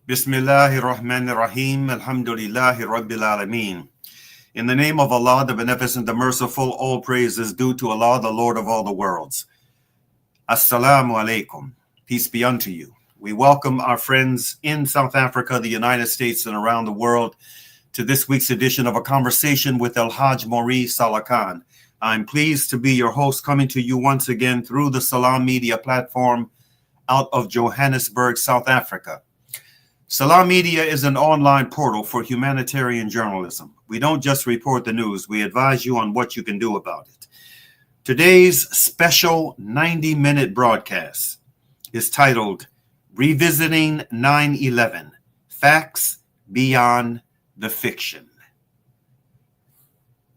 Bismillahir Rahmanir Rahim. Alhamdulillahi Rabbil Alameen. In the name of Allah, the Beneficent, the Merciful, all praise is due to Allah, the Lord of all the worlds. Assalamu alaikum. Peace be unto you. We welcome our friends in South Africa, the United States, and around the world to this week's edition of A Conversation with El-Hajj Mauri Saalakhan. I'm pleased to be your host, coming to you once again through the Salam Media platform out of Johannesburg, South Africa. Salam Media is an online portal for humanitarian journalism. We don't just report the news, we advise you on what you can do about it. Today's special 90-minute broadcast is titled Revisiting 9/11, Facts Beyond the Fiction.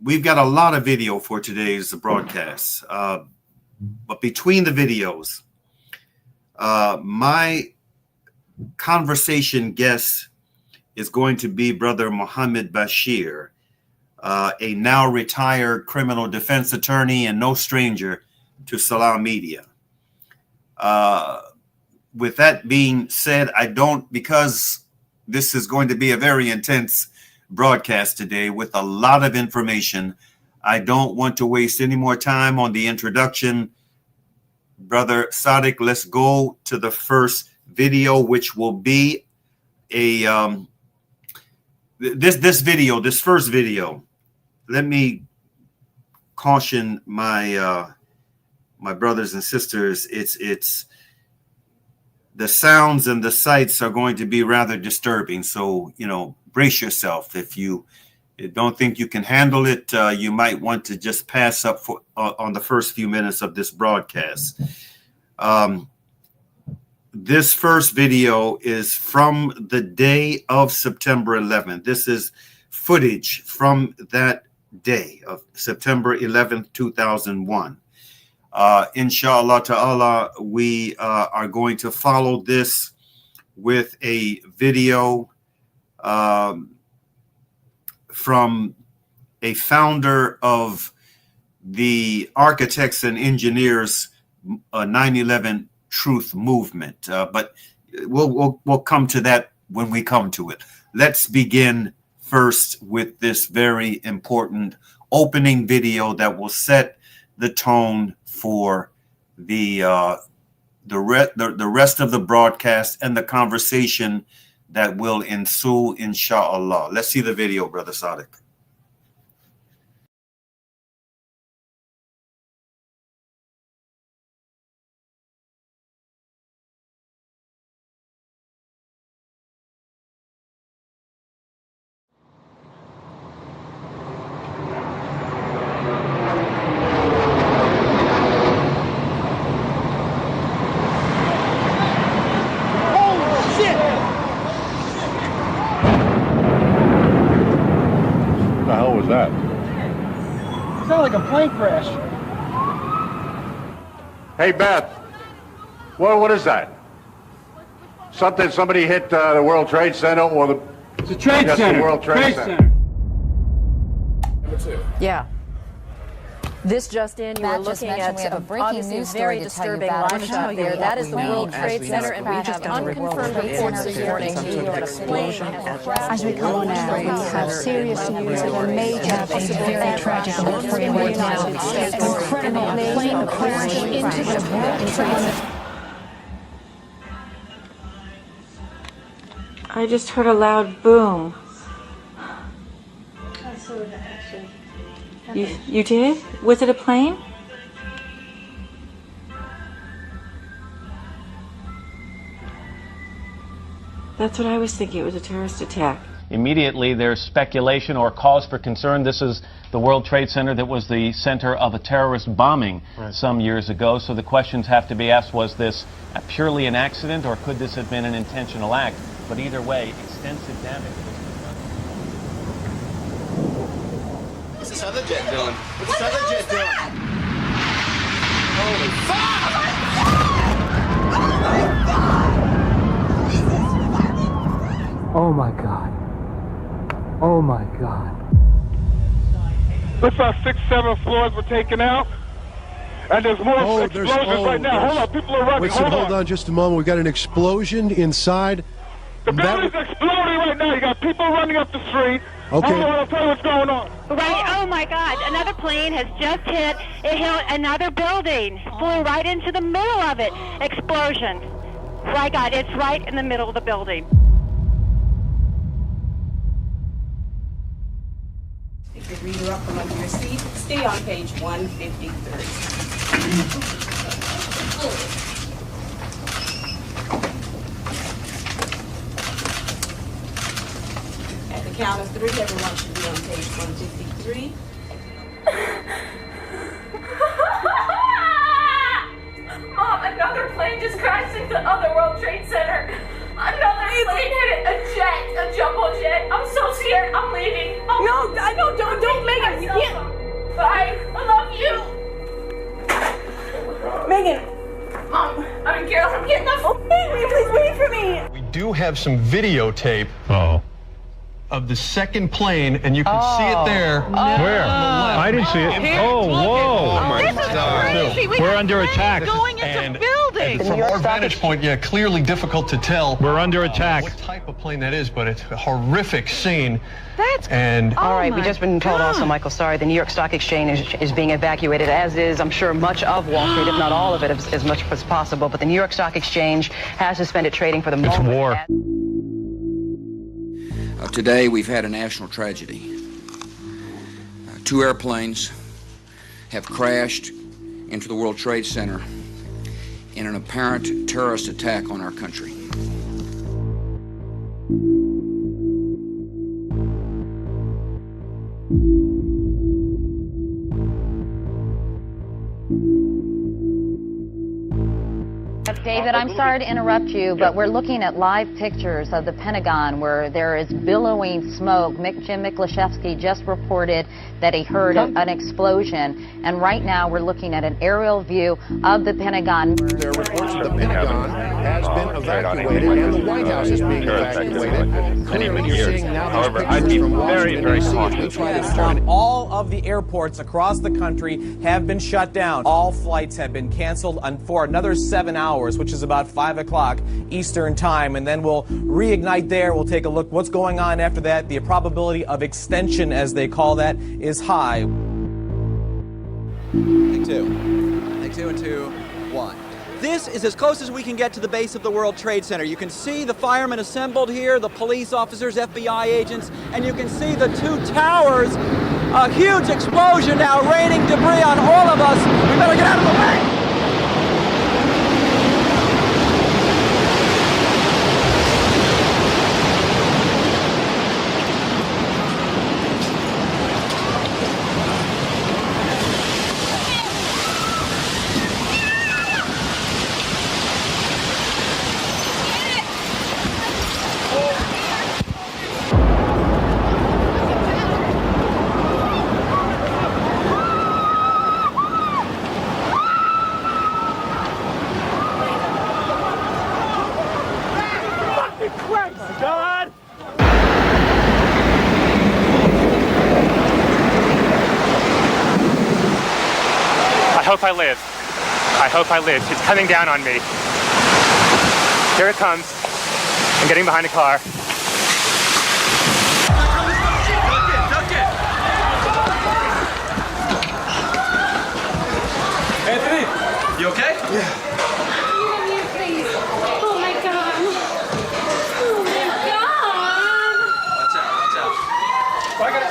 We've got a lot of video for today's broadcast, but between the videos, my conversation guest is going to be Brother Muhammad Bashir, a now retired criminal defense attorney and no stranger to Salam Media. With that being said, because this is going to be a very intense broadcast today with a lot of information, I don't want to waste any more time on the introduction. Brother Sadiq, let's go to the first video, which will be a this first video. Let me caution my my brothers and sisters. It's the sounds and the sights are going to be rather disturbing. So, brace yourself. If you don't think you can handle it, you might want to just pass up on the first few minutes of this broadcast. This first video is from the day of September 11th. This is footage from that day of September 11th, 2001. Inshallah ta'ala, we are going to follow this with a video from a founder of the Architects and Engineers 9/11 Truth Movement. But we'll come to that when we come to it. Let's begin first with this very important opening video that will set the tone for the rest of the broadcast and the conversation that will ensue, inshallah. Let's see the video, Brother Sadiq. Plane crash. Hey, Beth. What is that? Somebody hit the World Trade Center or the... It's a Trade Center. The World Trade Center. Yeah. This just in, you were looking at obviously very disturbing live shot there. That is the World Trade Center, and we have unconfirmed reports this morning that a plane has crashed. As we come on now, we have serious news of a major and very tragic event for you right now. Incredibly, a plane crashed into the World Trade Center. I just heard a loud boom. I saw that actually. You did? Was it a plane? That's what I was thinking. It was a terrorist attack. Immediately, there's speculation or cause for concern. This is the World Trade Center that was the center of a terrorist bombing some years ago. So the questions have to be asked, was this purely an accident or could this have been an intentional act? But either way, extensive damage was done. What's this other jet doing? What's this other jet doing? Holy fuck! Oh my God. Oh my God. Looks like 6, 7 floors were taken out. And there's more explosions right now. Hold on, people are running. Hold on just a moment. We've got an explosion inside The building's exploding right now. You got people running up the street. Okay. I don't want to tell you what's going on. Right, oh my God, another plane has just hit. It hit another building. Flew right into the middle of it. Explosion. My God, it's right in the middle of the building. Pick your reader up from under your seat. Stay on page 153. At the count of 3, everyone should be on page 153. Mom, another plane just crashed into the other World Trade Center. Another plane hit it. A jumbo jet. I'm so scared. I'm leaving. No, don't, Megan. You can't. Bye. I love you. Megan. Mom, I'm in Carol. I'm getting up. Oh, please wait for me. We do have some videotape of the second plane, and you can see it there. Where? I didn't see it. Oh, whoa. Oh, my God. We're under attack. Going into buildings. From our vantage point, yeah, clearly difficult to tell. We're under attack. What type of plane that is, but it's a horrific scene. That's all right. We've just been told also, Michael, sorry, the New York Stock Exchange is being evacuated, as is, I'm sure, much of Wall Street, if not all of it, as much as possible. But the New York Stock Exchange has suspended trading for the moment. It's war. Today, we've had a national tragedy. 2 airplanes have crashed into the World Trade Center in an apparent terrorist attack on our country. David, I'm sorry to interrupt you, but we're looking at live pictures of the Pentagon where there is billowing smoke. Jim Miklashevsky just reported that he heard an explosion, and right now we're looking at an aerial view of the Pentagon. There are reports that the Pentagon has been evacuated and the White House is being evacuated. Clearly, you're seeing now these pictures from Washington, D.C. All of the airports across the country have been shut down. All flights have been canceled for another 7 hours, which is about 5 o'clock Eastern time, and then we'll reignite there. We'll take a look what's going on after that. The probability of extension, as they call that, is high. Take 2 and 2, 1. This is as close as we can get to the base of the World Trade Center. You can see the firemen assembled here, the police officers, FBI agents, and you can see the 2 towers. A huge explosion now raining debris on all of us. We better get out of the way. I hope I live. I hope I live. It's coming down on me. Here it comes. I'm getting behind a car. Duck it. Anthony, you okay? Yeah. Oh my God. Oh my God. Watch out. I got it.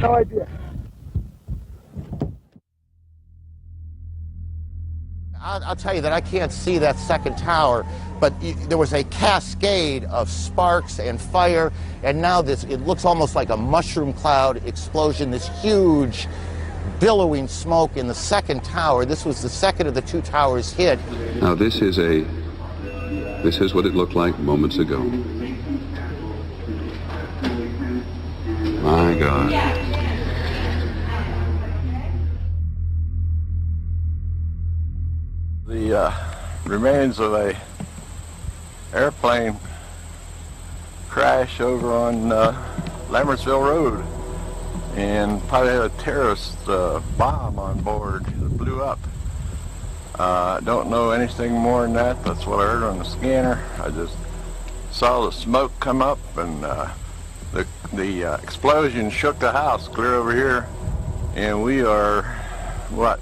No idea. I'll tell you that I can't see that second tower, but there was a cascade of sparks and fire, and now it looks almost like a mushroom cloud explosion, this huge billowing smoke in the second tower. This was the second of the 2 towers hit. Now this is a This is what it looked like moments ago. My God. The remains of a airplane crash over on Lambertsville Road, and probably had a terrorist bomb on board that blew up. I don't know anything more than that. That's what I heard on the scanner. I just saw the smoke come up, and the explosion shook the house clear over here, and we are, what,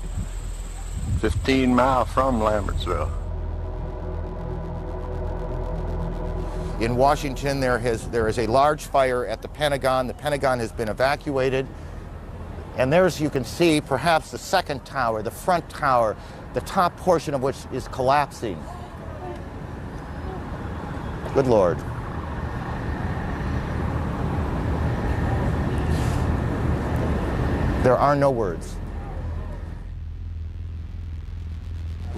15 miles from Lambertsville. In Washington, there is a large fire at the Pentagon. The Pentagon has been evacuated. And there's, you can see, perhaps the second tower, the front tower, the top portion of which is collapsing. Good Lord. There are no words.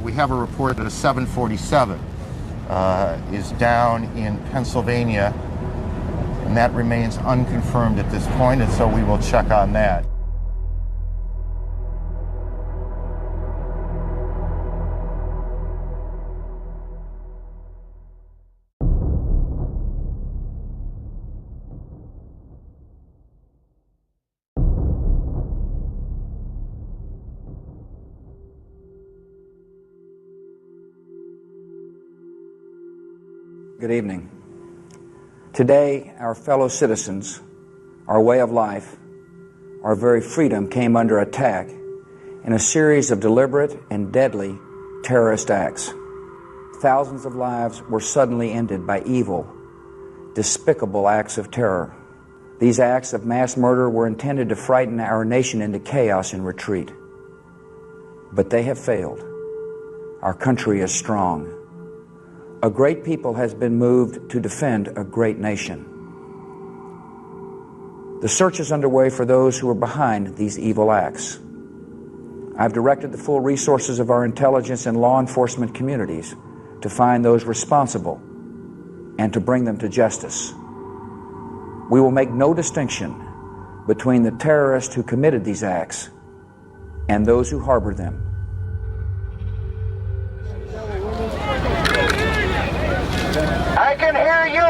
We have a report that a 747 is down in Pennsylvania, and that remains unconfirmed at this point, and so we will check on that. Good evening. Today, our fellow citizens, our way of life, our very freedom came under attack in a series of deliberate and deadly terrorist acts. Thousands of lives were suddenly ended by evil, despicable acts of terror. These acts of mass murder were intended to frighten our nation into chaos and retreat. But they have failed. Our country is strong. A great people has been moved to defend a great nation. The search is underway for those who are behind these evil acts. I've directed the full resources of our intelligence and law enforcement communities to find those responsible and to bring them to justice. We will make no distinction between the terrorists who committed these acts and those who harbor them. I can hear you.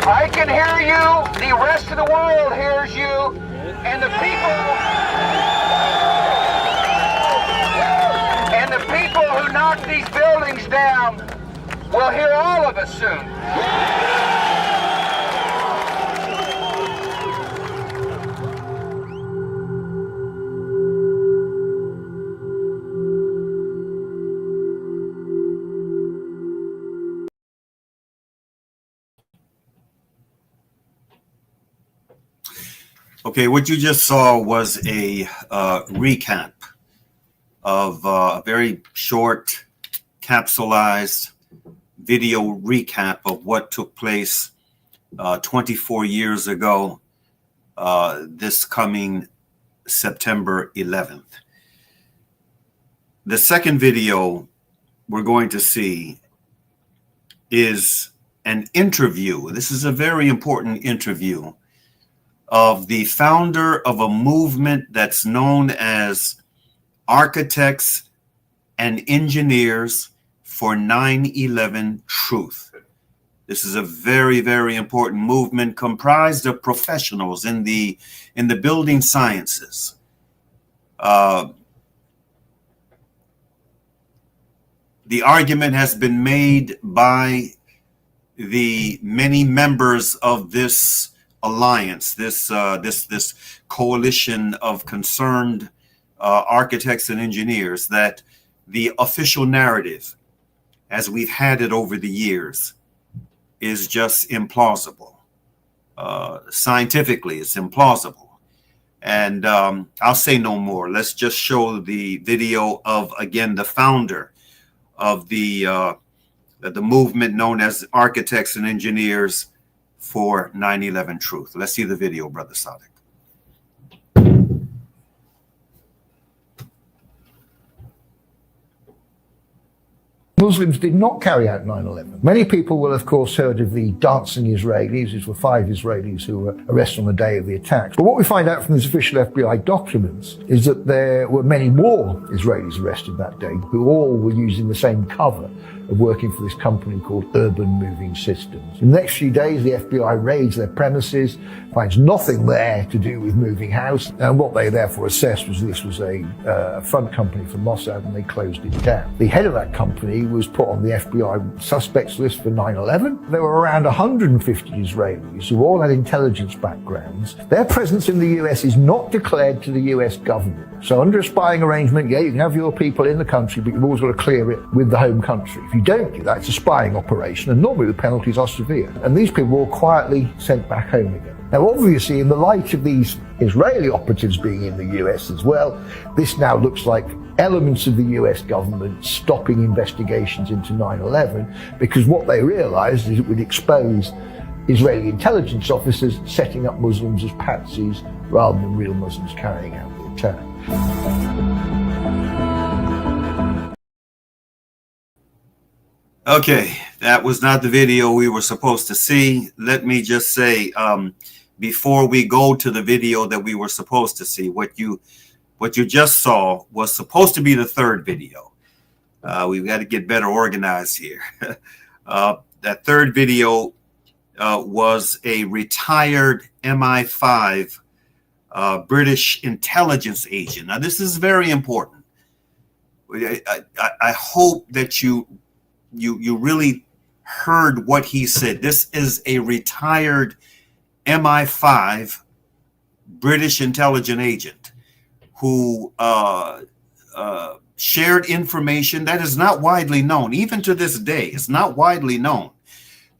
I can hear you. The rest of the world hears you. And the people who knock these buildings down will hear all of us soon. Okay, what you just saw was a recap of a very short, capsulized video recap of what took place 24 years ago, this coming September 11th. The second video we're going to see is an interview. This is a very important interview of the founder of a movement that's known as Architects and Engineers for 9/11 Truth. This is a very, very important movement comprised of professionals in the building sciences. The argument has been made by the many members of this alliance, this coalition of concerned architects and engineers, that the official narrative, as we've had it over the years, is just implausible. Scientifically, it's implausible. And I'll say no more. Let's just show the video of, again, the founder of the movement known as Architects and Engineers for 9/11 Truth. Let's see the video, Brother Sadiq. Muslims did not carry out 9/11. Many people will, of course, heard of the dancing Israelis. These were 5 Israelis who were arrested on the day of the attacks. But what we find out from these official FBI documents is that there were many more Israelis arrested that day who all were using the same cover of working for this company called Urban Moving Systems. In the next few days, the FBI raids their premises, finds nothing there to do with moving house, and what they therefore assessed was this was a front company for Mossad, and they closed it down. The head of that company was put on the FBI suspects list for 9/11. There were around 150 Israelis who all had intelligence backgrounds. Their presence in the US is not declared to the US government. So under a spying arrangement, yeah, you can have your people in the country, but you've always got to clear it with the home country. If you don't do that, it's a spying operation, and normally the penalties are severe. And these people were all quietly sent back home again. Now, obviously, in the light of these Israeli operatives being in the US as well, this now looks like elements of the US government stopping investigations into 9/11, because what they realized is it would expose Israeli intelligence officers setting up Muslims as patsies rather than real Muslims carrying out the attack. Okay, that was not the video we were supposed to see. Let me just say, before we go to the video that we were supposed to see, what you just saw was supposed to be the third video. We've got to get better organized here. That third video was a retired MI5 British intelligence agent. Now, this is very important. I hope that you really heard what he said. This is a retired MI5 British intelligence agent who shared information that is not widely known. Even to this day, it's not widely known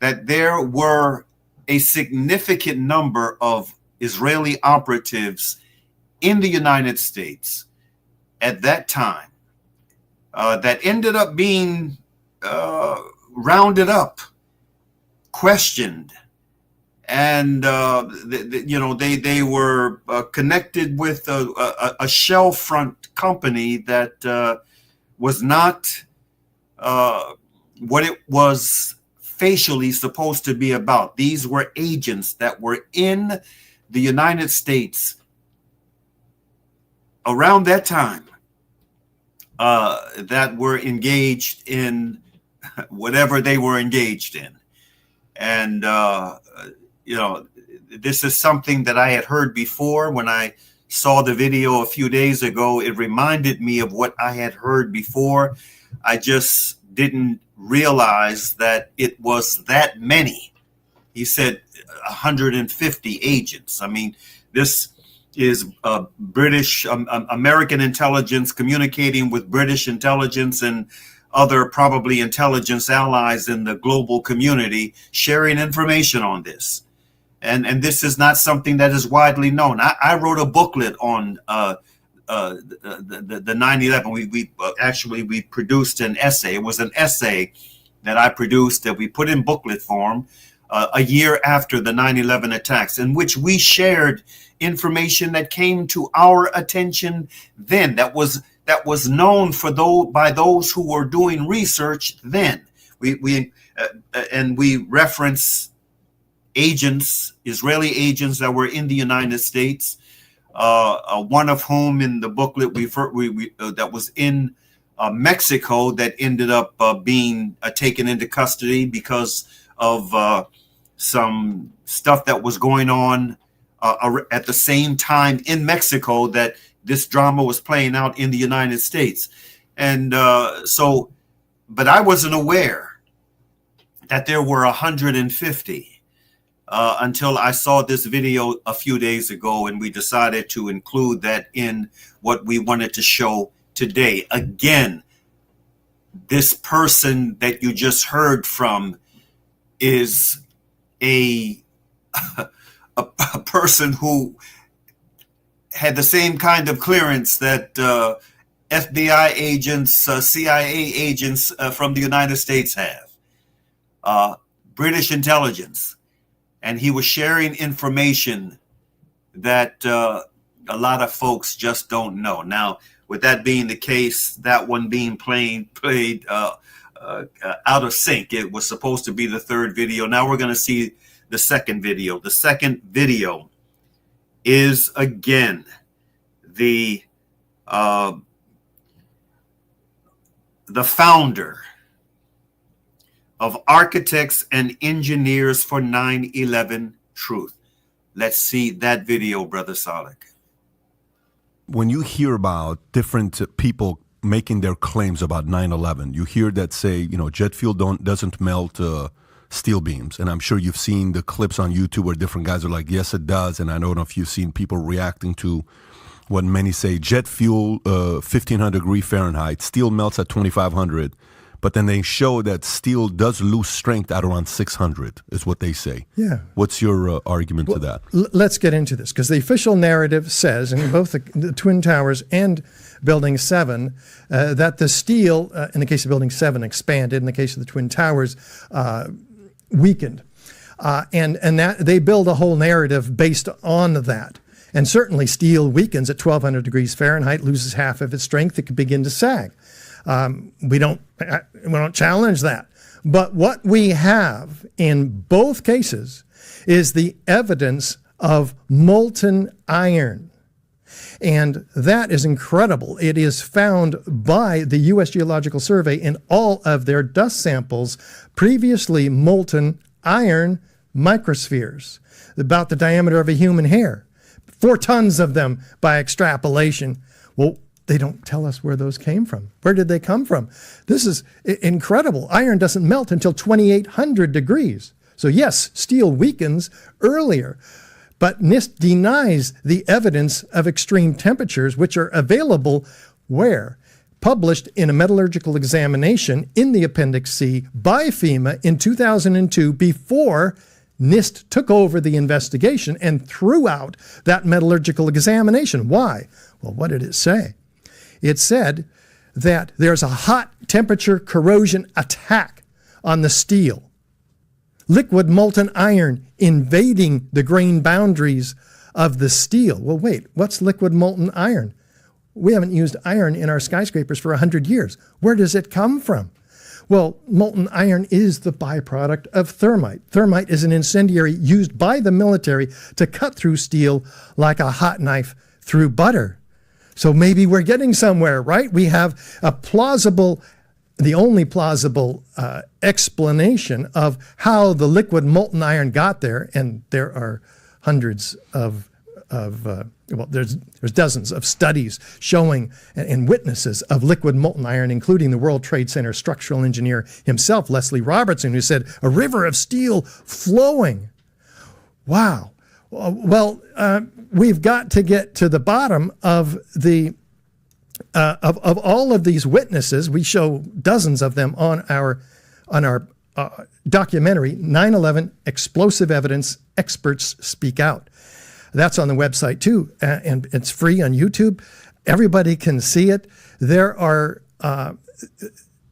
that there were a significant number of Israeli operatives in the United States at that time that ended up being rounded up, questioned, and they were connected with a shell front company that was not what it was facially supposed to be about. These were agents that were in the United States around that time that were engaged in whatever they were engaged in. And, this is something that I had heard before. When I saw the video a few days ago, it reminded me of what I had heard before. I just didn't realize that it was that many. He said 150 agents. I mean, this is British, American intelligence communicating with British intelligence and other probably intelligence allies in the global community, sharing information on this. And this is not something that is widely known. I wrote a booklet on the 9/11. We produced an essay. It was an essay that I produced that we put in booklet form a year after the 9/11 attacks, in which we shared information that came to our attention then, that was known by those who were doing research then. We reference agents, Israeli agents that were in the United States. One of whom in the booklet that was in Mexico, that ended up being taken into custody because of some stuff that was going on at the same time in Mexico that this drama was playing out in the United States. And but I wasn't aware that there were 150 until I saw this video a few days ago, and we decided to include that in what we wanted to show today. Again, this person that you just heard from is a person who had the same kind of clearance that FBI agents, CIA agents from the United States have, British intelligence. And he was sharing information that a lot of folks just don't know. Now, with that being the case, that one being played out of sync. It was supposed to be the third video. Now we're going to see the second video. The second video is again the founder of Architects and Engineers for 9/11 Truth. Let's see that video, Brother Saalakhan. When you hear about different people making their claims about 9/11, you hear that say, jet fuel doesn't melt steel beams. And I'm sure you've seen the clips on YouTube where different guys are like, yes, it does. And I don't know if you've seen people reacting to what many say, jet fuel, 1,500 degree Fahrenheit, steel melts at 2,500. But then they show that steel does lose strength at around 600, is what they say. Yeah. What's your argument to that? Let's get into this, because the official narrative says, in both the Twin Towers and Building 7, that the steel, in the case of Building 7, expanded. In the case of the Twin Towers, weakened. And that they build a whole narrative based on that. And certainly steel weakens at 1,200 degrees Fahrenheit, loses half of its strength, it could begin to sag. We don't challenge that. But what we have in both cases is the evidence of molten iron. And that is incredible. It is found by the U.S. Geological Survey in all of their dust samples, previously molten iron microspheres, about the diameter of a human hair. 4 tons of them by extrapolation. Well, they don't tell us where those came from. Where did they come from? This is incredible. Iron doesn't melt until 2,800 degrees. So yes, steel weakens earlier, but NIST denies the evidence of extreme temperatures, which are available where? Published in a metallurgical examination in the Appendix C by FEMA in 2002, before NIST took over the investigation and threw out that metallurgical examination. Why? Well, what did it say? It said that there's a hot temperature corrosion attack on the steel. Liquid molten iron invading the grain boundaries of the steel. Well, wait, what's liquid molten iron? We haven't used iron in our skyscrapers for 100 years. Where does it come from? Well, molten iron is the byproduct of thermite. Thermite is an incendiary used by the military to cut through steel like a hot knife through butter. So maybe we're getting somewhere, right? We have the only plausible explanation of how the liquid molten iron got there, and there are hundreds there's dozens of studies showing and witnesses of liquid molten iron, including the World Trade Center structural engineer himself, Leslie Robertson, who said, a river of steel flowing. Wow. Well, we've got to get to the bottom of the of all of these witnesses. We show dozens of them on our documentary, 9/11 Explosive Evidence Experts Speak Out. That's on the website too, and it's free on YouTube. Everybody can see it. There are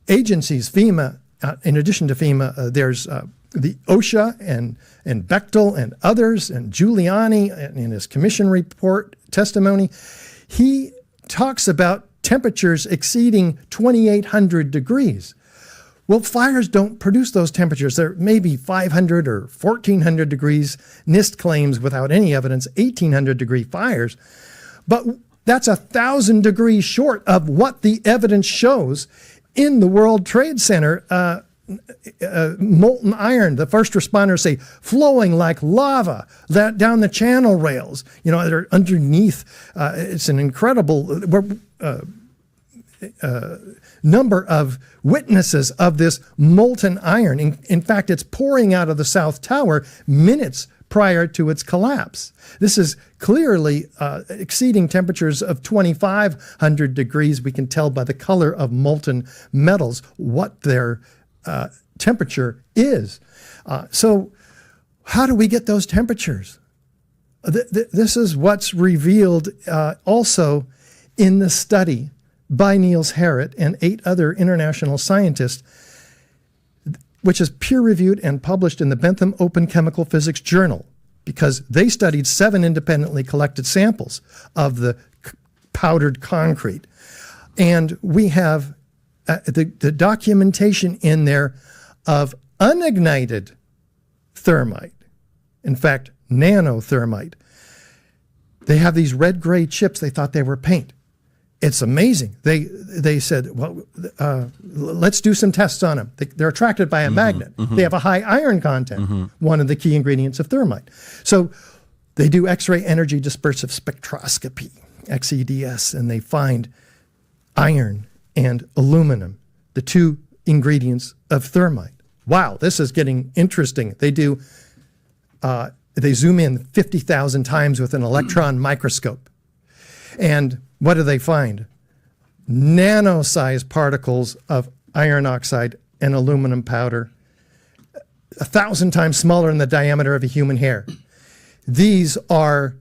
agencies, FEMA, in addition to FEMA, there's the OSHA and Bechtel and others, and Giuliani in his commission report testimony. He talks about temperatures exceeding 2,800 degrees. Well, fires don't produce those temperatures. They're maybe 500 or 1,400 degrees. NIST claims, without any evidence, 1,800 degree fires. But that's 1,000 degrees short of what the evidence shows in the World Trade Center. Molten iron, the first responders say, flowing like lava down the channel rails. They're underneath. It's an incredible number of witnesses of this molten iron. In fact, it's pouring out of the South Tower minutes prior to its collapse. This is clearly exceeding temperatures of 2,500 degrees. We can tell by the color of molten metals what their temperature is. So how do we get those temperatures? This is what's revealed also in the study by Niels Harrit and 8 other international scientists, which is peer-reviewed and published in the Bentham Open Chemical Physics Journal, because they studied 7 independently collected samples of the powdered concrete. And we have the documentation in there of unignited thermite, in fact, nanothermite. They have these red-gray chips. They thought they were paint. It's amazing. They said, well, let's do some tests on them. They're attracted by a magnet. They have a high iron content, one of the key ingredients of thermite. So they do X-ray energy dispersive spectroscopy, XEDS, and they find iron and aluminum, the two ingredients of thermite. Wow, this is getting interesting. They do, they zoom in 50,000 times with an electron microscope. And what do they find? Nano-sized particles of iron oxide and aluminum powder, 1,000 times smaller than the diameter of a human hair. These are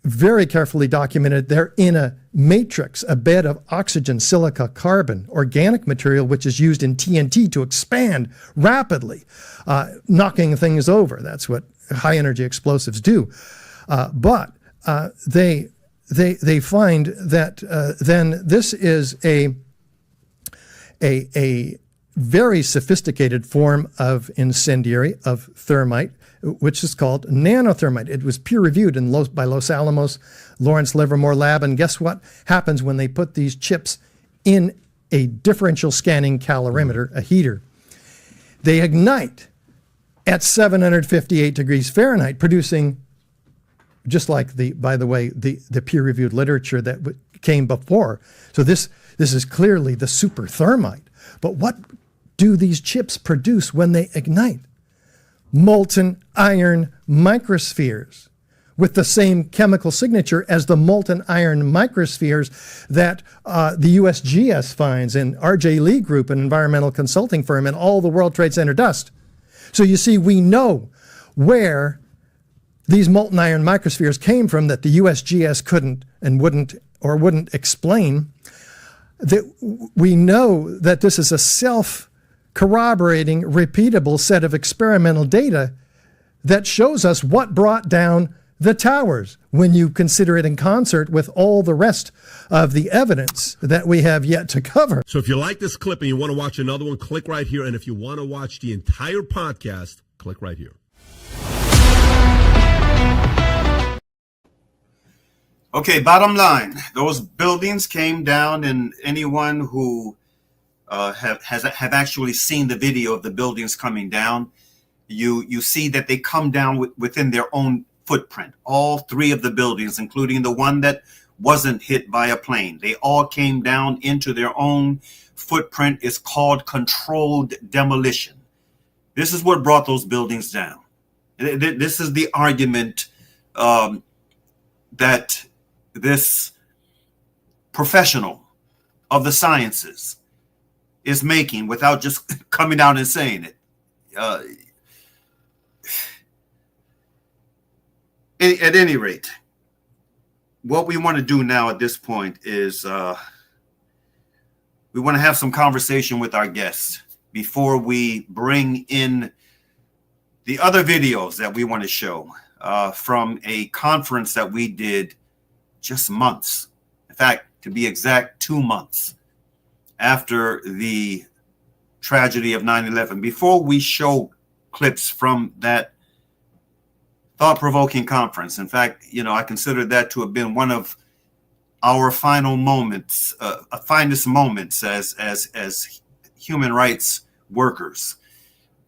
very carefully documented. They're in a matrix, a bed of oxygen, silica, carbon, organic material, which is used in TNT to expand rapidly, knocking things over. That's what high-energy explosives do. But they find that then this is a very sophisticated form of incendiary, of thermite, which is called nanothermite. It was peer-reviewed by Los Alamos, Lawrence Livermore Lab, and guess what happens when they put these chips in a differential scanning calorimeter, a heater? They ignite at 758 degrees Fahrenheit, producing, just like by the way, the peer-reviewed literature that came before. So this is clearly the super thermite. But what do these chips produce when they ignite? Molten iron microspheres with the same chemical signature as the molten iron microspheres that the USGS finds in RJ Lee Group, an environmental consulting firm, and all the World Trade Center dust. So you see, we know where these molten iron microspheres came from that the USGS couldn't and wouldn't explain. That we know that this is a self-corroborating, repeatable set of experimental data that shows us what brought down the towers when you consider it in concert with all the rest of the evidence that we have yet to cover. So if you like this clip and you want to watch another one, click right here. And if you want to watch the entire podcast, click right here. Okay, bottom line, those buildings came down, and anyone who have actually seen the video of the buildings coming down, you see that they come down within their own footprint. All three of the buildings, including the one that wasn't hit by a plane, they all came down into their own footprint. It's called controlled demolition. This is what brought those buildings down. This is the argument that this professional of the sciences is making without just coming out and saying it. At any rate, what we want to do now at this point is we want to have some conversation with our guests before we bring in the other videos that we want to show from a conference that we did just months, in fact, to be exact, 2 months after the tragedy of 9/11. Before we show clips from that thought-provoking conference, in fact, I consider that to have been one of our final moments, finest moments as human rights workers.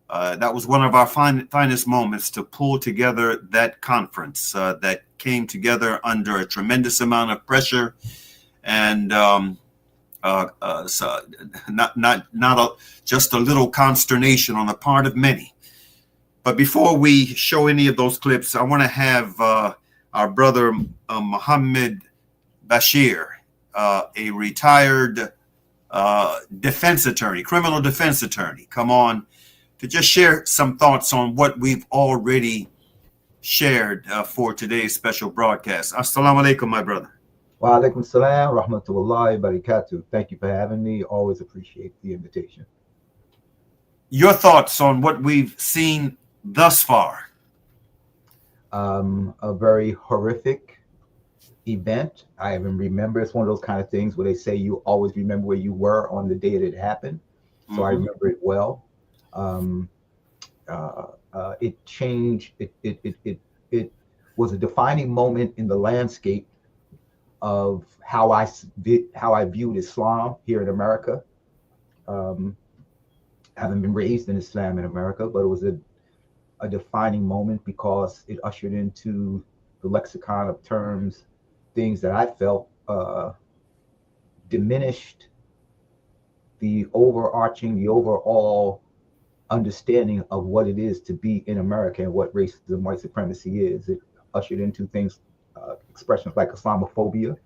That was one of our finest moments to pull together that conference that came together under a tremendous amount of pressure, and so not just a little consternation on the part of many. But before we show any of those clips, I want to have our brother Muhammad Bashir, a retired defense attorney, criminal defense attorney, come on to just share some thoughts on what we've already shared for today's special broadcast. Assalamu alaikum, my brother. Wa alaikum salam, rahmatullahi barakatuh. Thank you for having me. Always appreciate the invitation. Your thoughts on what we've seen thus far? A very horrific event. I even remember, it's one of those kind of things where they say you always remember where you were on the day that it happened. So I remember it well. It changed. It was a defining moment in the landscape of how I viewed Islam here in America. I haven't been raised in Islam in America, but it was a defining moment because it ushered into the lexicon of terms, things that I felt diminished the overall understanding of what it is to be in America and what racism, white supremacy is. It ushered into things, expressions like Islamophobia,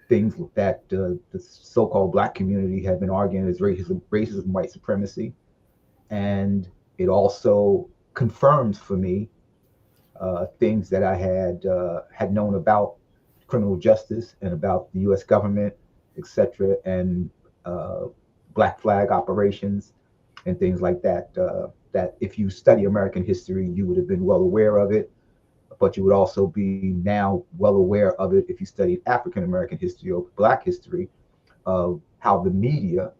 things that the so-called Black community had been arguing as racism, white supremacy. And it also confirms for me things that I had known about criminal justice and about the U.S. government, etc., and Black flag operations and things like that. That if you study American history, you would have been well aware of it, but you would also be now well aware of it if you studied African American history or Black history, of how the media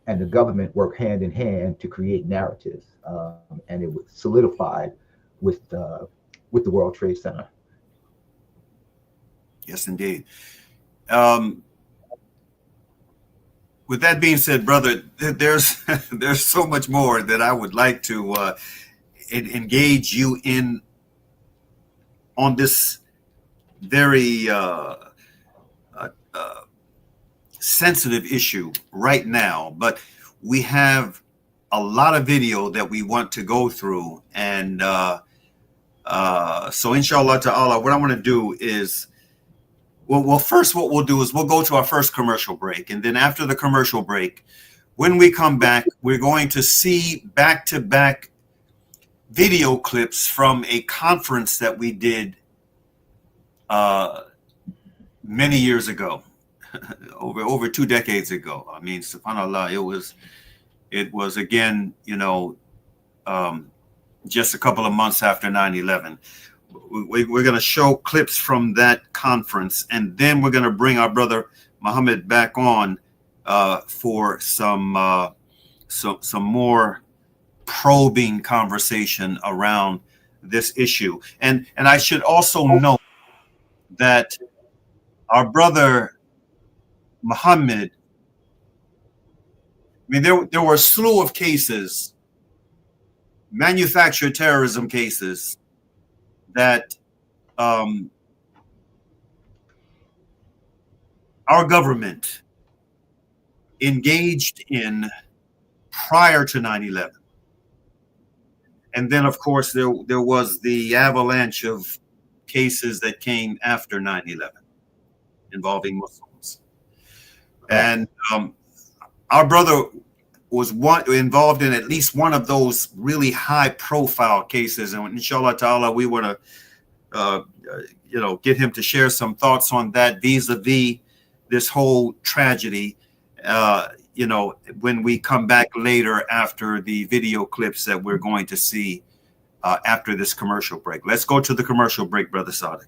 and the government work hand in hand to create narratives, and it was solidified with the World Trade Center. Yes, indeed. With that being said, brother, there's so much more that I would like to engage you in on this very sensitive issue right now. But we have a lot of video that we want to go through, and so inshallah ta'ala, what I want to do is, well, first what we'll do is we'll go to our first commercial break. And then after the commercial break, when we come back, we're going to see back-to-back video clips from a conference that we did many years ago, over 2 decades ago. I mean, subhanAllah, it was again, just a couple of months after 9/11. We're going to show clips from that conference, and then we're going to bring our brother Muhammad back on for some more probing conversation around this issue. And I should also note that our brother Muhammad, I mean, there were a slew of cases, manufactured terrorism cases, that our government engaged in prior to 9/11. And then, of course, there was the avalanche of cases that came after 9/11 involving Muslims. And our brother was involved in at least one of those really high-profile cases, and inshallah ta'ala, we want to, get him to share some thoughts on that vis-a-vis this whole tragedy. When we come back later after the video clips that we're going to see after this commercial break. Let's go to the commercial break, Brother Sadiq.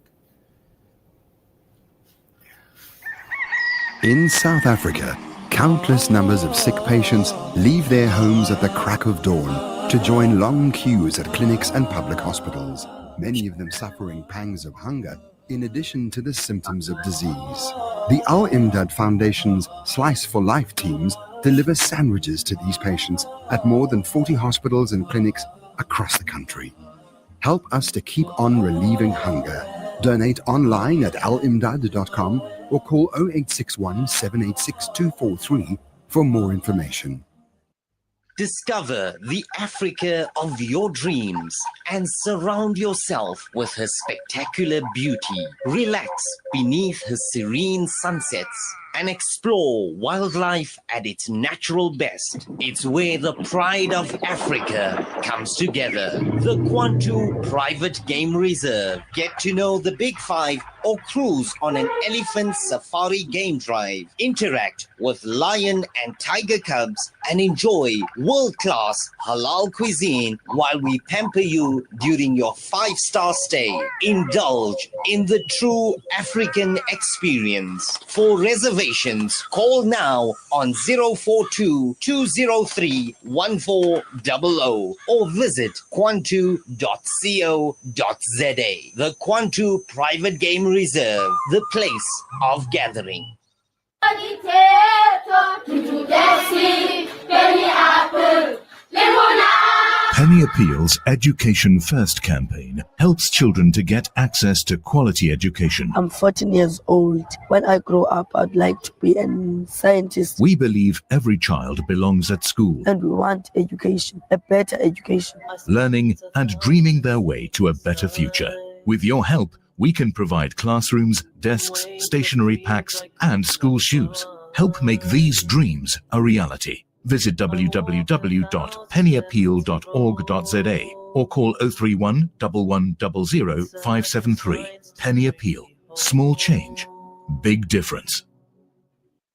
In South Africa, countless numbers of sick patients leave their homes at the crack of dawn to join long queues at clinics and public hospitals, many of them suffering pangs of hunger in addition to the symptoms of disease. The Al-Imdad Foundation's Slice for Life teams deliver sandwiches to these patients at more than 40 hospitals and clinics across the country. Help us to keep on relieving hunger. Donate online at alimdad.com or call 0861 786 243 for more information. Discover the Africa of your dreams and surround yourself with her spectacular beauty. Relax beneath her serene sunsets and explore wildlife at its natural best. It's where the pride of Africa comes together. The Kwantu Private Game Reserve. Get to know the Big Five or cruise on an elephant safari game drive. Interact with lion and tiger cubs and enjoy world-class halal cuisine while we pamper you during your 5-star stay. Indulge in the true African experience. For reservations, call now on 042-203-1400 or visit kwantu.co.za. The Kwantu Private Game Reserve, the place of gathering. Penny Appeal's Education First campaign helps children to get access to quality education. I'm 14 years old. When I grow up, I'd like to be a scientist. We believe every child belongs at school, And we want education, a better education. learning and dreaming their way to a better future. With your help, we can provide classrooms, desks, stationery packs, and school shoes. Help make these dreams a reality. Visit www.pennyappeal.org.za or call 031 1100 573. Penny Appeal. Small change, big difference.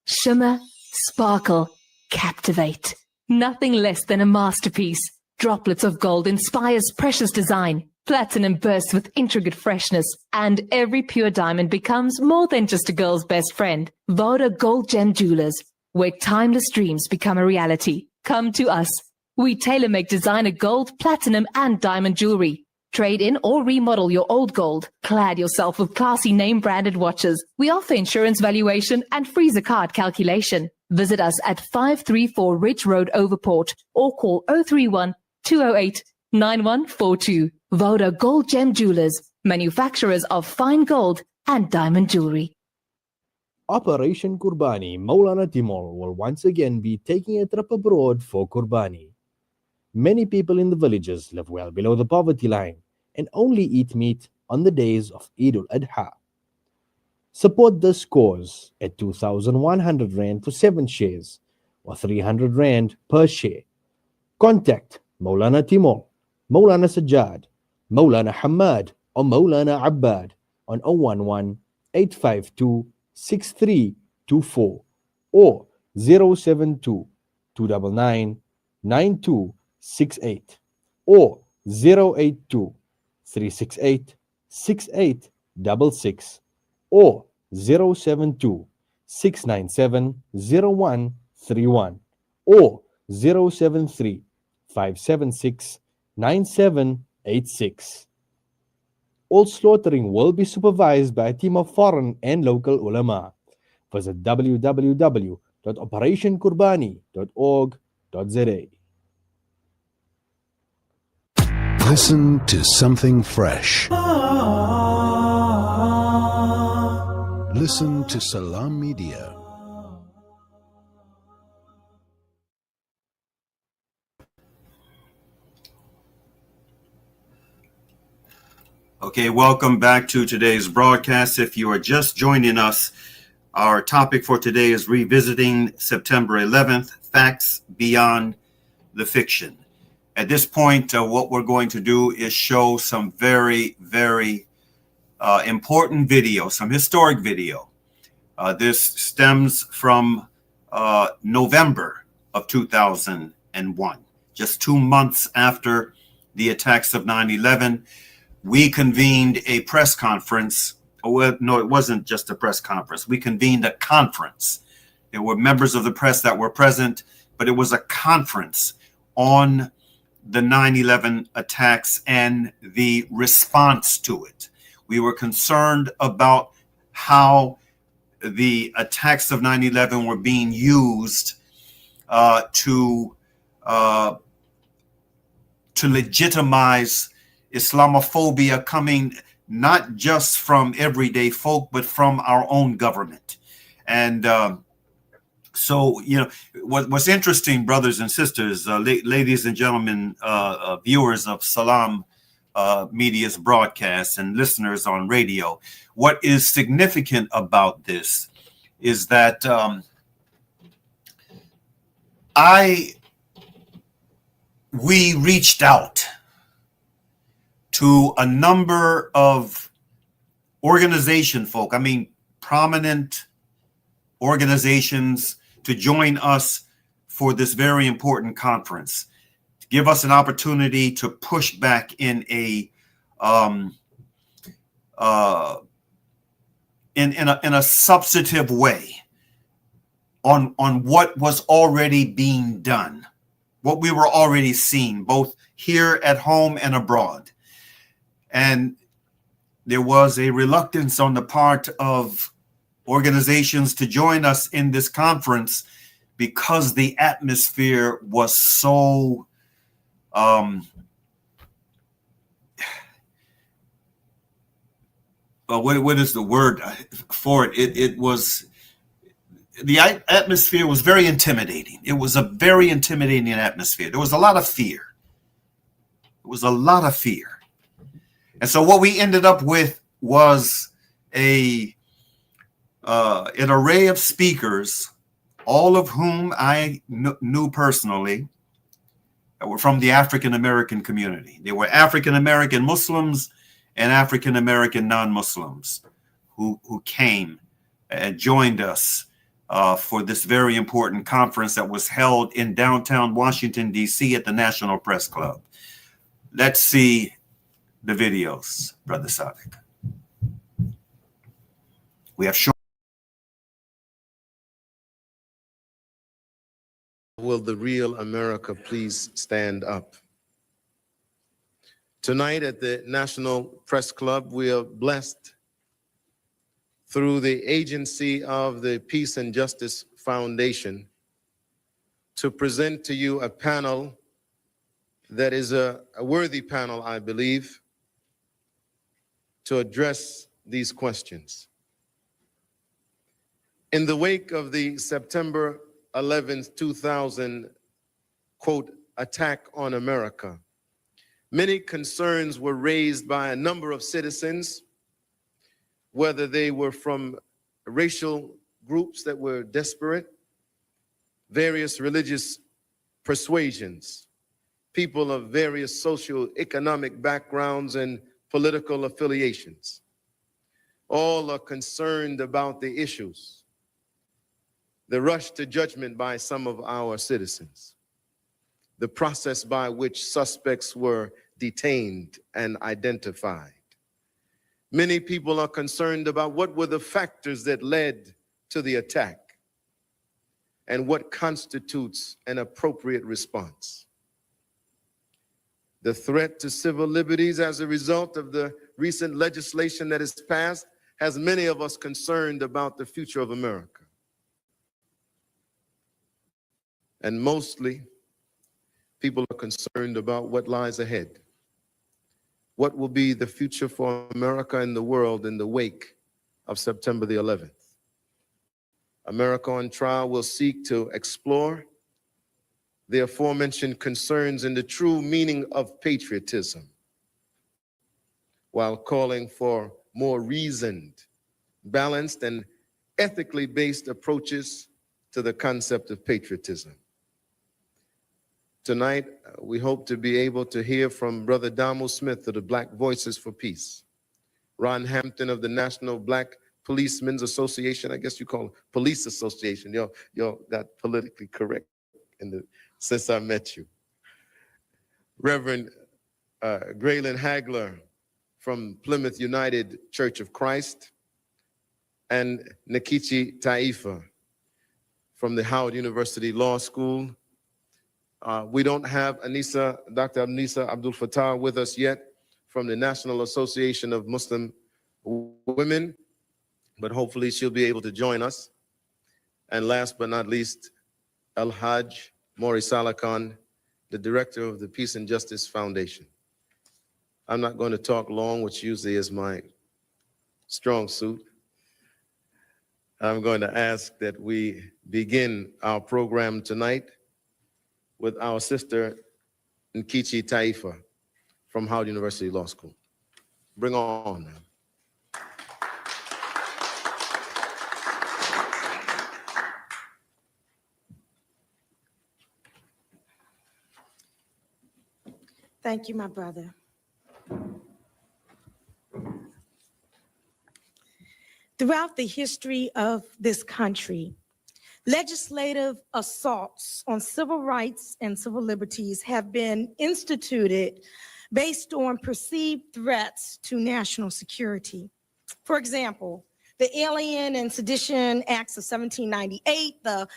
Shimmer, sparkle, captivate. Nothing less than a masterpiece. Droplets of gold inspires precious design. Platinum bursts with intricate freshness, and every pure diamond becomes more than just a girl's best friend. Voda Gold Gem Jewelers, where timeless dreams become a reality. Come to us. We tailor-make designer gold, platinum, and diamond jewelry. Trade in or remodel your old gold. Clad yourself with classy name-branded watches. We offer insurance valuation and freezer card calculation. Visit us at 534 Ridge Road, Overport, or call 031 208 9142. Voda Gold Gem Jewelers, manufacturers of fine gold and diamond jewelry. Operation Kurbani Maulana Timur will once again be taking a trip abroad for Kurbani. Many people in the villages live well below the poverty line and only eat meat on the days of Eid al-Adha. Support this cause at 2,100 Rand for 7 shares or 300 Rand per share. Contact Maulana Timur, Maulana Sajjad, Maulana Hamad or Maulana Abbad on 011 852 6324 or 072 299 9268 or 082 368 6866 or 072 697 0131 or 073 576 9786. All slaughtering will be supervised by a team of foreign and local ulama. Visit www.operationkurbani.org.za. Listen to something fresh. Listen to Salam Media. Okay, welcome back to today's broadcast. If you are just joining us, our topic for today is revisiting September 11th, Facts Beyond the Fiction. At this point, what we're going to do is show some very, very important video, some historic video. This stems from November of 2001, just 2 months after the attacks of 9/11. We convened a press conference. Well, no, it wasn't just a press conference. We convened a conference. There were members of the press that were present, but it was a conference on the 9/11 attacks and the response to it. We were concerned about how the attacks of 9/11 were being used to legitimize Islamophobia, coming not just from everyday folk, but from our own government. And so, you know, what's interesting, brothers and sisters, ladies and gentlemen, viewers of Salam Media's broadcast and listeners on radio, what is significant about this is that we reached out to a number of organization folk, I mean, prominent organizations to join us for this very important conference, to give us an opportunity to push back in a in a substantive way on what was already being done, what we were already seeing, both here at home and abroad. And there was a reluctance on the part of organizations to join us in this conference because the atmosphere was so what is the word for it? It was, the atmosphere was very intimidating. It was a very intimidating atmosphere. There was a lot of fear. It was a lot of fear. And so what we ended up with was an array of speakers, all of whom I knew personally, that were from the African American community. They were African American Muslims and African American non-Muslims who came and joined us for this very important conference that was held in downtown Washington, D.C. at the National Press Club. Let's see the videos, Brother Sadiq. We have shown. Will the real America please stand up? Tonight at the National Press Club, we are blessed through the agency of the Peace and Justice Foundation to present to you a panel that is a worthy panel, I believe, to address these questions. In the wake of the September 11th, 2000, quote, attack on America, many concerns were raised by a number of citizens, whether they were from racial groups that were disparate, various religious persuasions, people of various socio-economic backgrounds and political affiliations. All are concerned about the issues, the rush to judgment by some of our citizens, the process by which suspects were detained and identified. Many people are concerned about what were the factors that led to the attack and what constitutes an appropriate response. The threat to civil liberties as a result of the recent legislation that has passed has many of us concerned about the future of America. And mostly, people are concerned about what lies ahead. What will be the future for America and the world in the wake of September the 11th? America on Trial will seek to explore the aforementioned concerns and the true meaning of patriotism, while calling for more reasoned, balanced, and ethically based approaches to the concept of patriotism. Tonight, we hope to be able to hear from Brother Damo Smith of the Black Voices for Peace, Ron Hampton of the National Black Policemen's Association, I guess you call it Police Association. Y'all got politically correct since I met you. Reverend Graylin Hagler from Plymouth United Church of Christ, and Nkechi Taifa from the Howard University Law School. We don't have Dr. Anissa Abdul Fattah with us yet from the National Association of Muslim Women, but hopefully she'll be able to join us. And last but not least, El-Hajj Mauri Saalakhan, the director of the Peace and Justice Foundation. I'm not going to talk long, which usually is my strong suit. I'm going to ask that we begin our program tonight with our sister Nkechi Taifa from Howard University Law School. Bring on now. Thank you, my brother. Throughout the history of this country, legislative assaults on civil rights and civil liberties have been instituted based on perceived threats to national security. For example, the Alien and Sedition Acts of 1798, the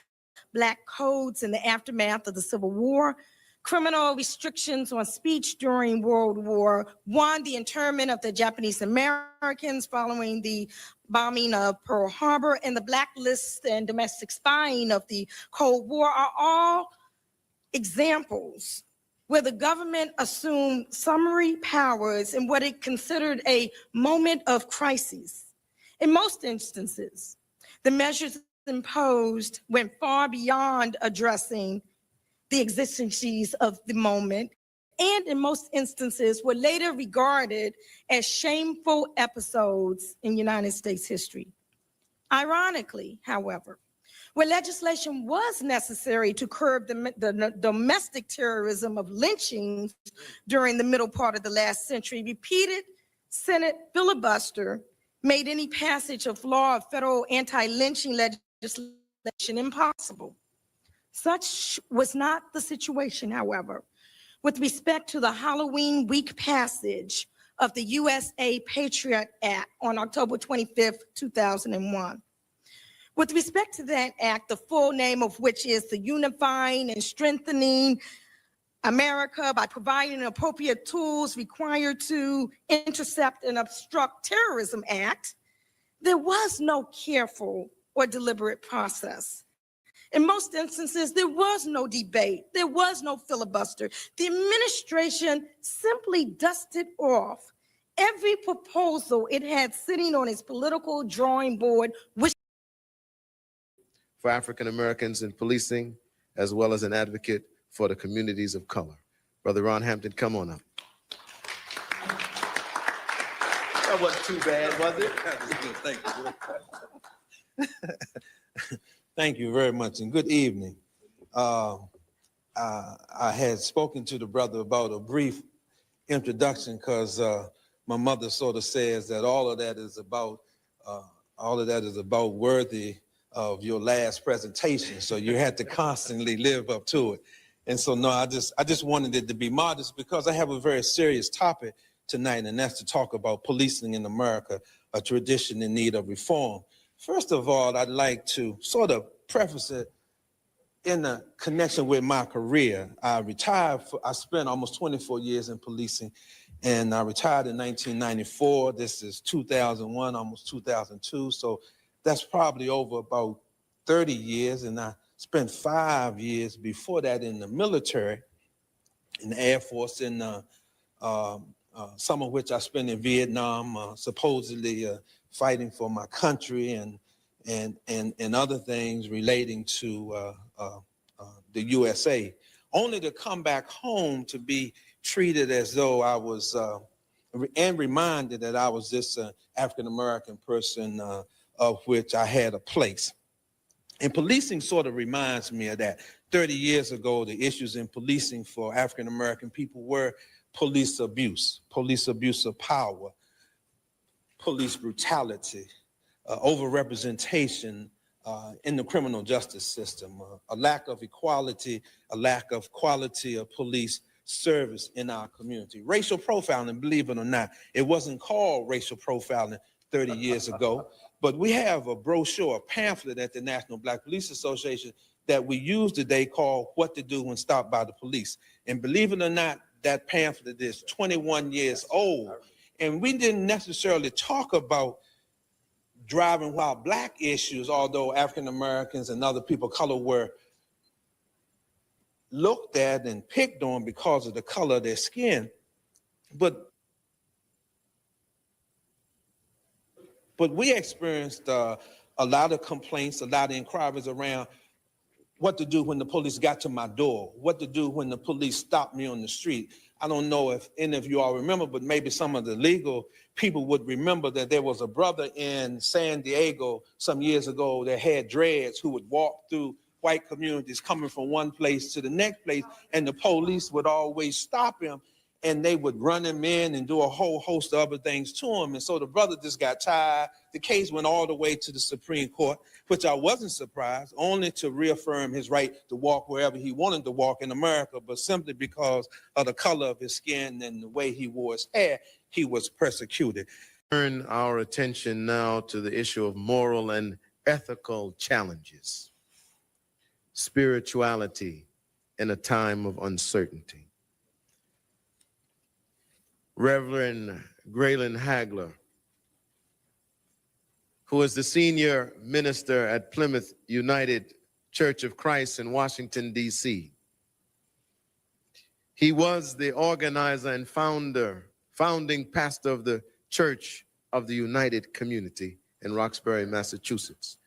Black Codes in the aftermath of the Civil War, criminal restrictions on speech during World War I, the internment of the Japanese Americans following the bombing of Pearl Harbor, and the blacklist and domestic spying of the Cold War are all examples where the government assumed summary powers in what it considered a moment of crisis. In most instances, the measures imposed went far beyond addressing the exigencies of the moment, and in most instances were later regarded as shameful episodes in United States history. Ironically, however, where legislation was necessary to curb the domestic terrorism of lynchings during the middle part of the last century, repeated Senate filibuster made any passage of law of federal anti-lynching legislation impossible. Such was not the situation, however, with respect to the Halloween week passage of the USA Patriot Act on October 25th, 2001. With respect to that act, the full name of which is the Unifying and Strengthening America by Providing Appropriate Tools Required to Intercept and Obstruct Terrorism Act, there was no careful or deliberate process. In most instances, there was no debate. There was no filibuster. The administration simply dusted off every proposal it had sitting on its political drawing board, which for African Americans in policing, as well as an advocate for the communities of color. Brother Ron Hampton, come on up. That wasn't too bad, was it? Thank you. Thank you very much, and good evening. I had spoken to the brother about a brief introduction because my mother sort of says that all of that is about worthy of your last presentation. So you had to constantly live up to it. And so no, I just wanted it to be modest because I have a very serious topic tonight, and that's to talk about policing in America, a tradition in need of reform. First of all, I'd like to sort of preface it in a connection with my career. I spent almost 24 years in policing, and I retired in 1994. This is 2001, almost 2002. So that's probably over about 30 years. And I spent 5 years before that in the military, in the Air Force, in some of which I spent in Vietnam, supposedly fighting for my country and other things relating to the USA, only to come back home to be treated as though I was, and reminded that I was this African-American person of which I had a place. And policing sort of reminds me of that. 30 years ago, the issues in policing for African-American people were police abuse of power, police brutality, overrepresentation in the criminal justice system, a lack of equality, a lack of quality of police service in our community. Racial profiling, believe it or not, it wasn't called racial profiling 30 years ago, but we have a brochure, a pamphlet at the National Black Police Association that we use today called What to Do When Stopped by the Police. And believe it or not, that pamphlet is 21 years old. And we didn't necessarily talk about driving while black issues, although African Americans and other people of color were looked at and picked on because of the color of their skin. But we experienced a lot of complaints, a lot of inquiries around what to do when the police got to my door, what to do when the police stopped me on the street. I don't know if any of you all remember, but maybe some of the legal people would remember that there was a brother in San Diego some years ago that had dreads who would walk through white communities coming from one place to the next place, and the police would always stop him and they would run him in and do a whole host of other things to him. And so the brother just got tired. The case went all the way to the Supreme Court, which I wasn't surprised, only to reaffirm his right to walk wherever he wanted to walk in America, but simply because of the color of his skin and the way he wore his hair, he was persecuted. Turn our attention now to the issue of moral and ethical challenges, spirituality in a time of uncertainty. Reverend Graylin Hagler, who is the senior minister at Plymouth United Church of Christ in Washington, D.C. He was the organizer and founding pastor of the Church of the United Community in Roxbury, Massachusetts.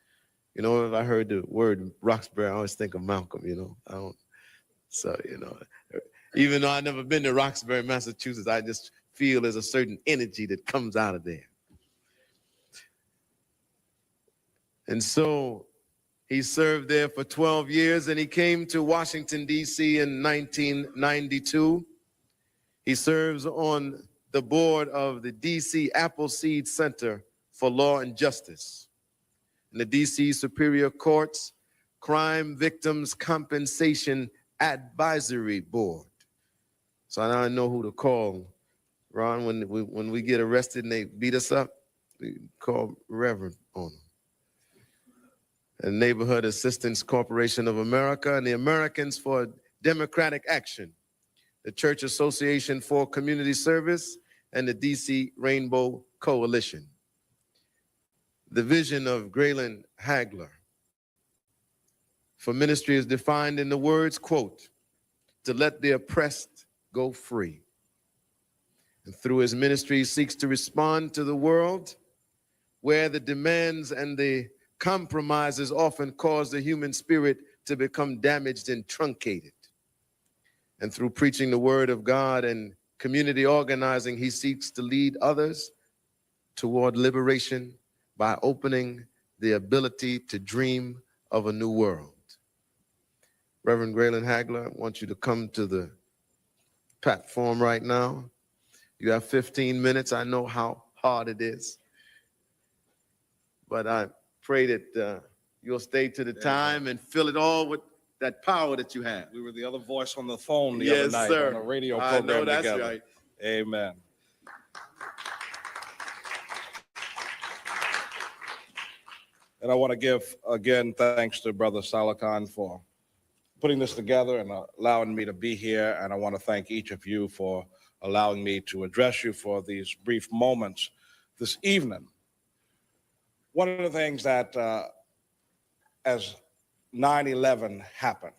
You know, if I heard the word Roxbury, I always think of Malcolm, you know. Even though I've never been to Roxbury, Massachusetts, I just feel there's a certain energy that comes out of there. And so he served there for 12 years, and he came to Washington, D.C. in 1992. He serves on the board of the D.C. Appleseed Center for Law and Justice and the D.C. Superior Court's Crime Victims Compensation Advisory Board. So now I know who to call. Ron, when we get arrested and they beat us up, we call Reverend on them. The Neighborhood Assistance Corporation of America and the Americans for Democratic Action, the Church Association for Community Service, and the DC Rainbow Coalition. The vision of Graylin Hagler for ministry is defined in the words, quote, to let the oppressed go free. And through his ministry, he seeks to respond to the world where the demands and the compromises often cause the human spirit to become damaged and truncated. And through preaching the word of God and community organizing, he seeks to lead others toward liberation by opening the ability to dream of a new world. Reverend Graylin Hagler, I want you to come to the platform right now. You have 15 minutes. I know how hard it is, but I pray that you'll stay to the time and fill it all with that power that you have. We were the other voice on the phone the other night on a radio program I know that's together. right. Amen. And I want to give, again, thanks to Brother Saalakhan for putting this together and allowing me to be here. And I want to thank each of you for allowing me to address you for these brief moments this evening. One of the things that, as 9/11 happened,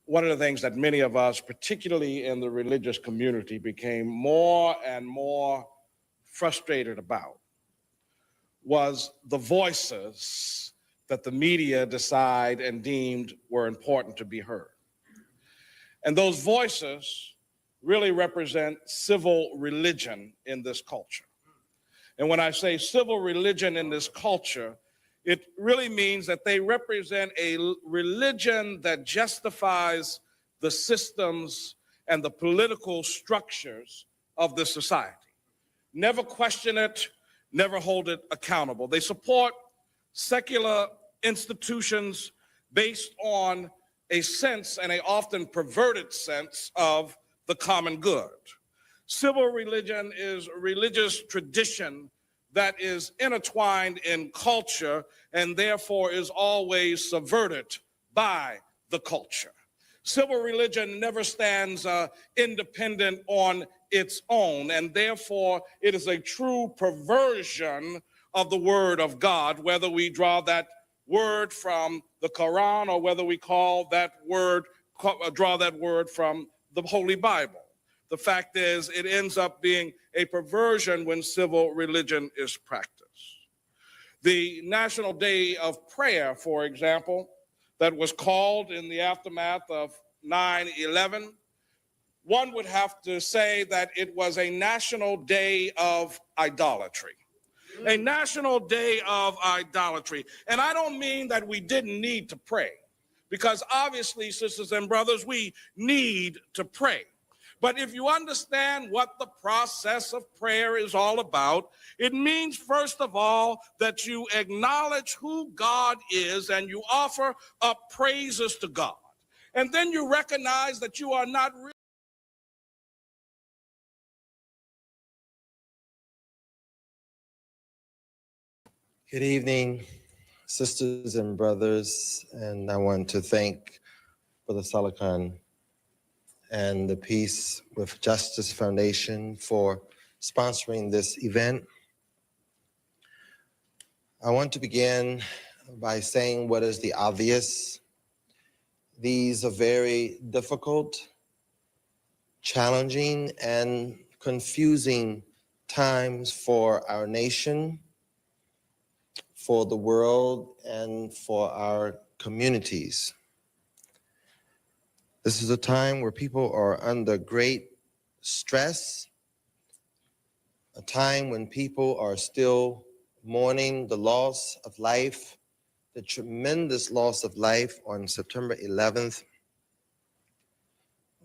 one of the things that many of us, particularly in the religious community, became more and more frustrated about was the voices that the media decided and deemed were important to be heard. And those voices really represent civil religion in this culture. And when I say civil religion in this culture, it really means that they represent a religion that justifies the systems and the political structures of the society. Never question it, never hold it accountable. They support secular institutions based on a sense, and a often perverted sense, of the common good. Civil religion is a religious tradition that is intertwined in culture and therefore is always subverted by the culture. Civil religion never stands independent on its own, and therefore it is a true perversion of the word of God, whether we draw that word from the Quran or whether we draw that word from the Holy Bible. The fact is, it ends up being a perversion when civil religion is practiced. The National Day of Prayer, for example, that was called in the aftermath of 9/11, one would have to say that it was a national day of idolatry. A national day of idolatry. And I don't mean that we didn't need to pray, because obviously, sisters and brothers, we need to pray. But if you understand what the process of prayer is all about, it means, first of all, that you acknowledge who God is and you offer up praises to God. And then you recognize that you are not really. Good evening, sisters and brothers, and I want to thank Brother Saalakhan and the Peace with Justice Foundation for sponsoring this event. I want to begin by saying what is the obvious. These are very difficult, challenging, and confusing times for our nation, for the world, and for our communities. This is a time where people are under great stress, a time when people are still mourning the loss of life, the tremendous loss of life on September 11th,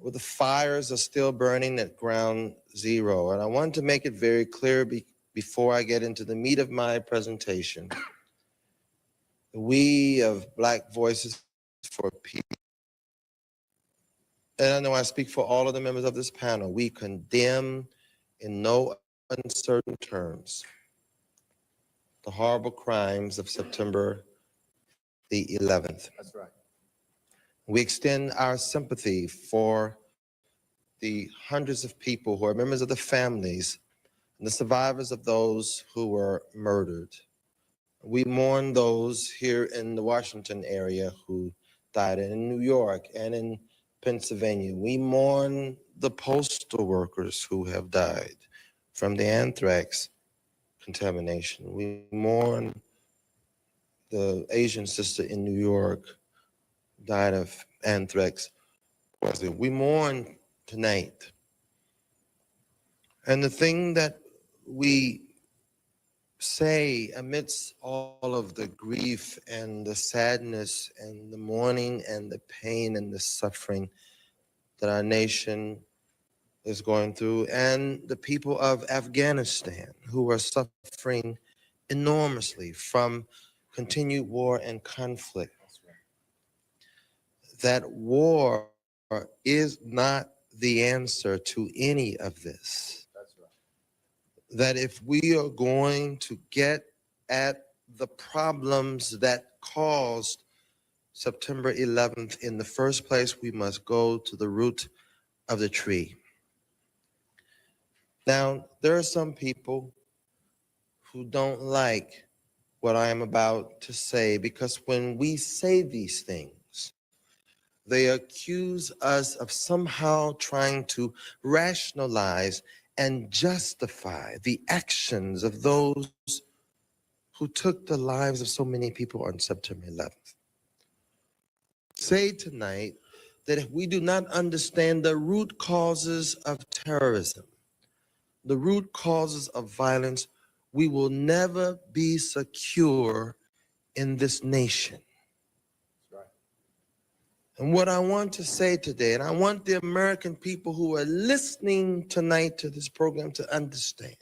where the fires are still burning at ground zero. And I want to make it very clear before I get into the meat of my presentation. We of Black Voices for Peace, and I know I speak for all of the members of this panel, we condemn in no uncertain terms the horrible crimes of September the 11th. That's right. We extend our sympathy for the hundreds of people who are members of the families and the survivors of those who were murdered. We mourn those here in the Washington area who died, and in New York and in Pennsylvania. We mourn the postal workers who have died from the anthrax contamination. We mourn the Asian sister in New York who died of anthrax poisoning. We mourn tonight. And the thing that we say amidst all of the grief and the sadness and the mourning and the pain and the suffering that our nation is going through, and the people of Afghanistan who are suffering enormously from continued war and conflict. That war is not the answer to any of this. That if we are going to get at the problems that caused September 11th in the first place, we must go to the root of the tree. Now, there are some people who don't like what I am about to say, because when we say these things, they accuse us of somehow trying to rationalize and justify the actions of those who took the lives of so many people on September 11th. Say tonight that if we do not understand the root causes of terrorism, the root causes of violence, we will never be secure in this nation. And what I want to say today, and I want the American people who are listening tonight to this program to understand,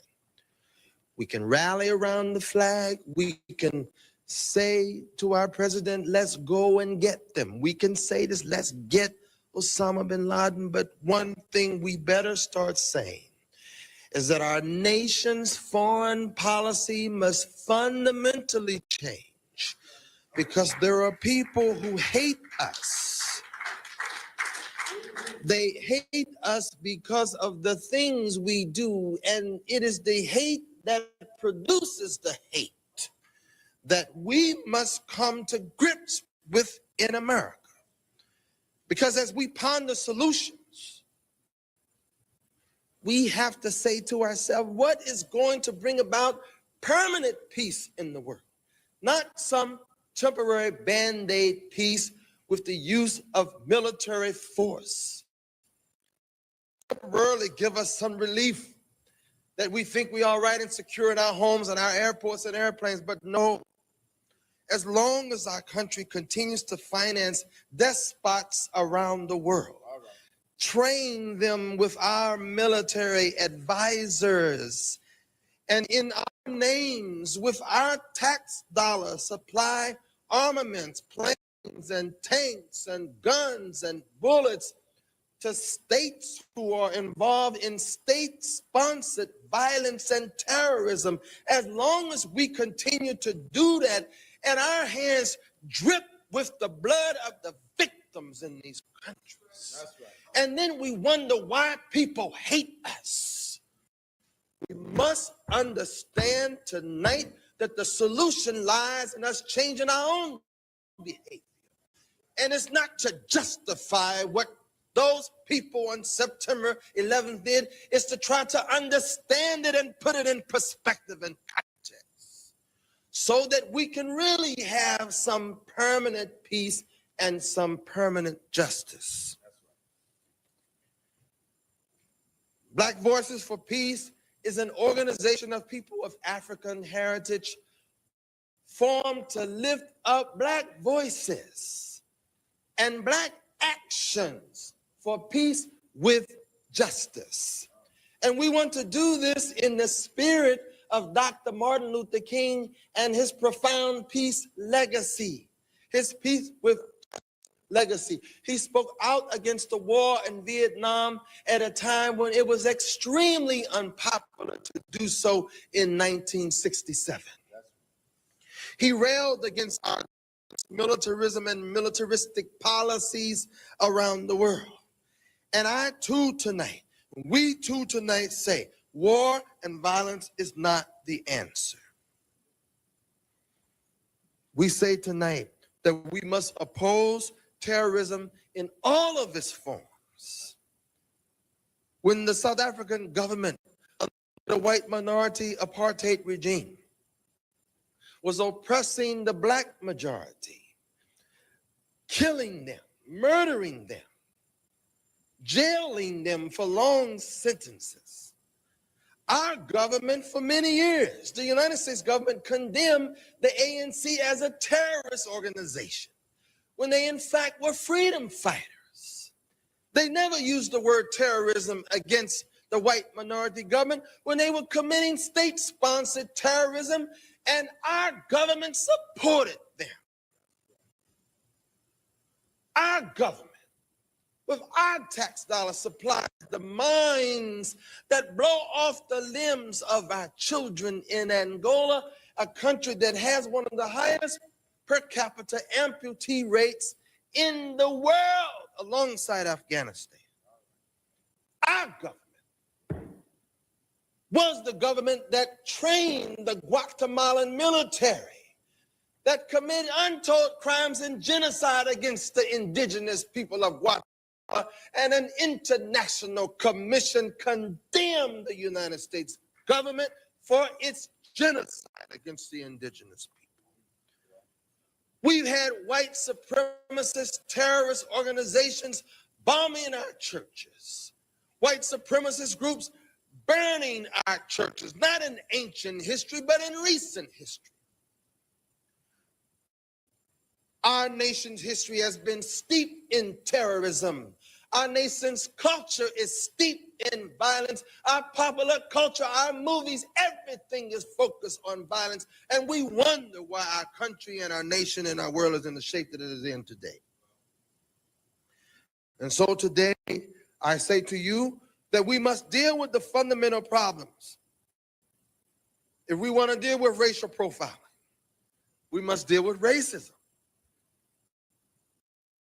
we can rally around the flag. We can say to our president, let's go and get them. We can say this, let's get Osama bin Laden. But one thing we better start saying is that our nation's foreign policy must fundamentally change, because there are people who hate us. They hate us because of the things we do, and it is the hate that produces the hate that we must come to grips with in America. Because as we ponder solutions, we have to say to ourselves, what is going to bring about permanent peace in the world? Not some temporary band-aid peace with the use of military force. Temporarily give us some relief that we think we are all right and secure in our homes and our airports and airplanes, but no. As long as our country continues to finance despots around the world, train them with our military advisors, and in our names, with our tax dollars, supply armaments, planes and tanks and guns and bullets to states who are involved in state-sponsored violence and terrorism. As long as we continue to do that and our hands drip with the blood of the victims in these countries, that's right. And then we wonder why people hate us. We must understand tonight that the solution lies in us changing our own behavior. And it's not to justify what those people on September 11th did, is to try to understand it and put it in perspective and context so that we can really have some permanent peace and some permanent justice. Black Voices for Peace is an organization of people of African heritage formed to lift up Black voices and Black actions for peace with justice. And we want to do this in the spirit of Dr. Martin Luther King and his profound peace legacy, his peace with legacy. He spoke out against the war in Vietnam at a time when it was extremely unpopular to do so in 1967. He railed against our militarism and militaristic policies around the world. And we too tonight say, war and violence is not the answer. We say tonight that we must oppose terrorism in all of its forms. When the South African government, under the white minority apartheid regime, was oppressing the Black majority, killing them, murdering them, jailing them for long sentences, our government for many years, the United States government, condemned the ANC as a terrorist organization when they in fact were freedom fighters. They never used the word terrorism against the white minority government when they were committing state-sponsored terrorism, and our government supported them. Our government, with our tax dollars, supplies the mines that blow off the limbs of our children in Angola, a country that has one of the highest per capita amputee rates in the world, alongside Afghanistan. Our government was the government that trained the Guatemalan military, that committed untold crimes and genocide against the indigenous people of Guatemala, and an international commission condemned the United States government for its genocide against the indigenous people. We've had white supremacist terrorist organizations bombing our churches, white supremacist groups burning our churches, not in ancient history, but in recent history. Our nation's history has been steeped in terrorism. Our nation's culture is steeped in violence. Our popular culture, our movies, everything is focused on violence. And we wonder why our country and our nation and our world is in the shape that it is in today. And so today, I say to you that we must deal with the fundamental problems. If we want to deal with racial profiling, we must deal with racism.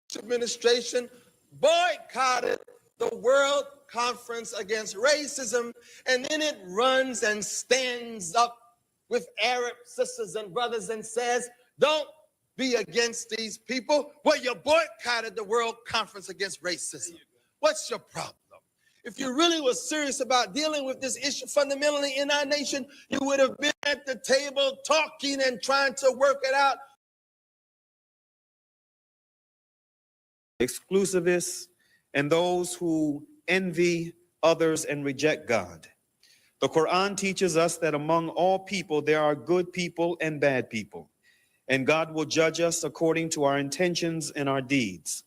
This administration boycotted the World Conference Against Racism, and then it runs and stands up with Arab sisters and brothers and says, don't be against these people. Well, you boycotted the World Conference Against Racism. What's your problem? If you really were serious about dealing with this issue fundamentally in our nation, you would have been at the table talking and trying to work it out. Exclusivists and those who envy others and reject God. The Quran teaches us that among all people there are good people and bad people, and God will judge us according to our intentions and our deeds.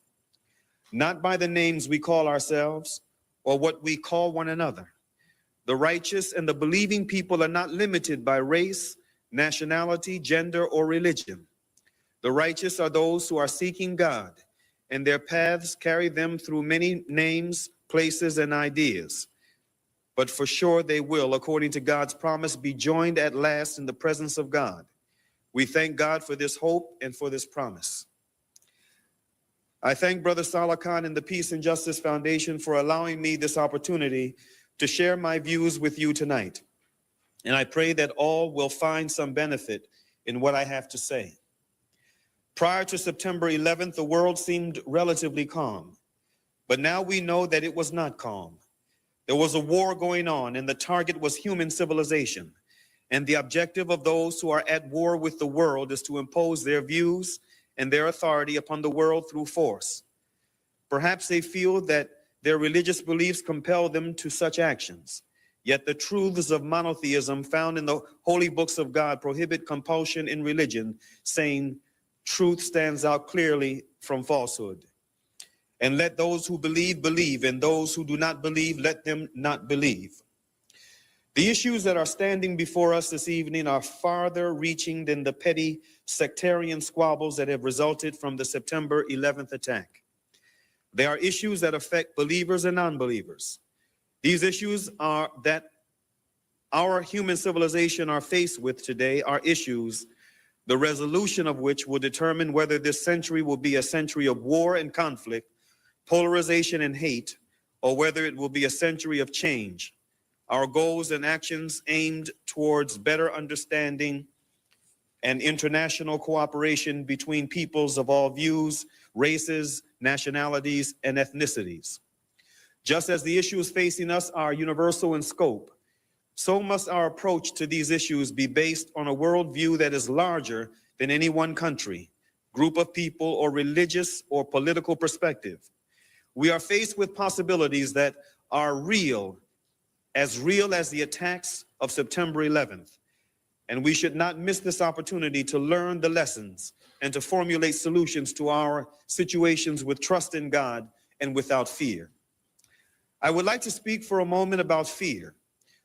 not by the names we call ourselves or what we call one another. The righteous and the believing people are not limited by race, nationality, gender, or religion. The righteous are those who are seeking God, and their paths carry them through many names, places, and ideas. But for sure they will, according to God's promise, be joined at last in the presence of God. We thank God for this hope and for this promise. I thank Brother Saalakhan and the Peace and Justice Foundation for allowing me this opportunity to share my views with you tonight. And I pray that all will find some benefit in what I have to say. Prior to September 11th, the world seemed relatively calm, but now we know that it was not calm. There was a war going on, and the target was human civilization. And the objective of those who are at war with the world is to impose their views and their authority upon the world through force. Perhaps they feel that their religious beliefs compel them to such actions. Yet the truths of monotheism found in the holy books of God prohibit compulsion in religion, saying truth stands out clearly from falsehood. And let those who believe, believe, and those who do not believe, let them not believe. The issues that are standing before us this evening are farther reaching than the petty sectarian squabbles that have resulted from the September 11th attack. They are issues that affect believers and non-believers. These issues are that our human civilization are faced with today are issues, the resolution of which will determine whether this century will be a century of war and conflict, polarization and hate, or whether it will be a century of change. Our goals and actions aimed towards better understanding and international cooperation between peoples of all views, races, nationalities, and ethnicities. Just as the issues facing us are universal in scope, so must our approach to these issues be based on a worldview that is larger than any one country, group of people, or religious or political perspective. We are faced with possibilities that are real as the attacks of September 11th. And we should not miss this opportunity to learn the lessons and to formulate solutions to our situations with trust in God and without fear. I would like to speak for a moment about fear,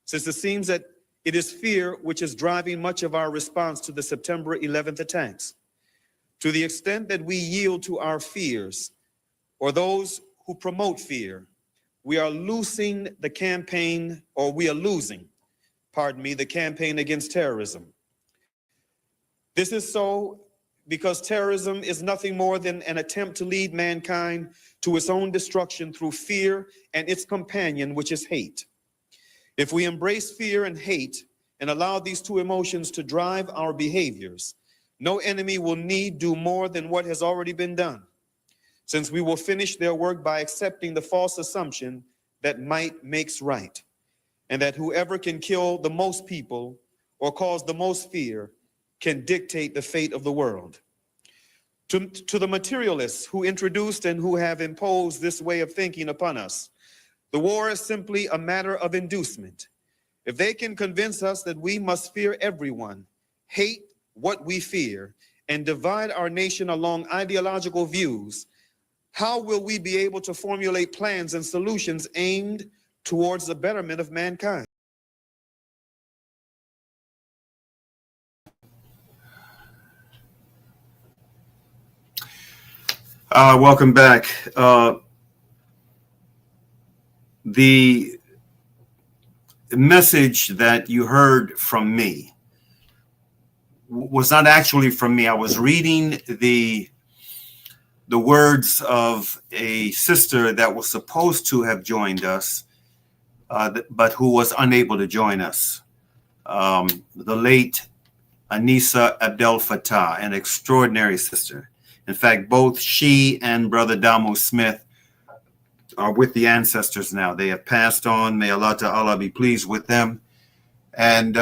since it seems that it is fear which is driving much of our response to the September 11th attacks. To the extent that we yield to our fears or those who promote fear, we are losing the campaign, or we are losing, the campaign against terrorism. This is so because terrorism is nothing more than an attempt to lead mankind to its own destruction through fear and its companion, which is hate. If we embrace fear and hate and allow these two emotions to drive our behaviors, no enemy will need do more than what has already been done, since we will finish their work by accepting the false assumption that might makes right, and that whoever can kill the most people or cause the most fear can dictate the fate of the world. To the materialists who introduced and who have imposed this way of thinking upon us, the war is simply a matter of inducement. If they can convince us that we must fear everyone, hate what we fear, and divide our nation along ideological views, how will we be able to formulate plans and solutions aimed towards the betterment of mankind? Welcome back. The message that you heard from me was not actually from me. I was reading the words of a sister that was supposed to have joined us, but who was unable to join us. The late Anissa Abdel Fattah, an extraordinary sister. In fact, both she and Brother Damu Smith are with the ancestors now. They have passed on. May Allah Ta'ala be pleased with them. And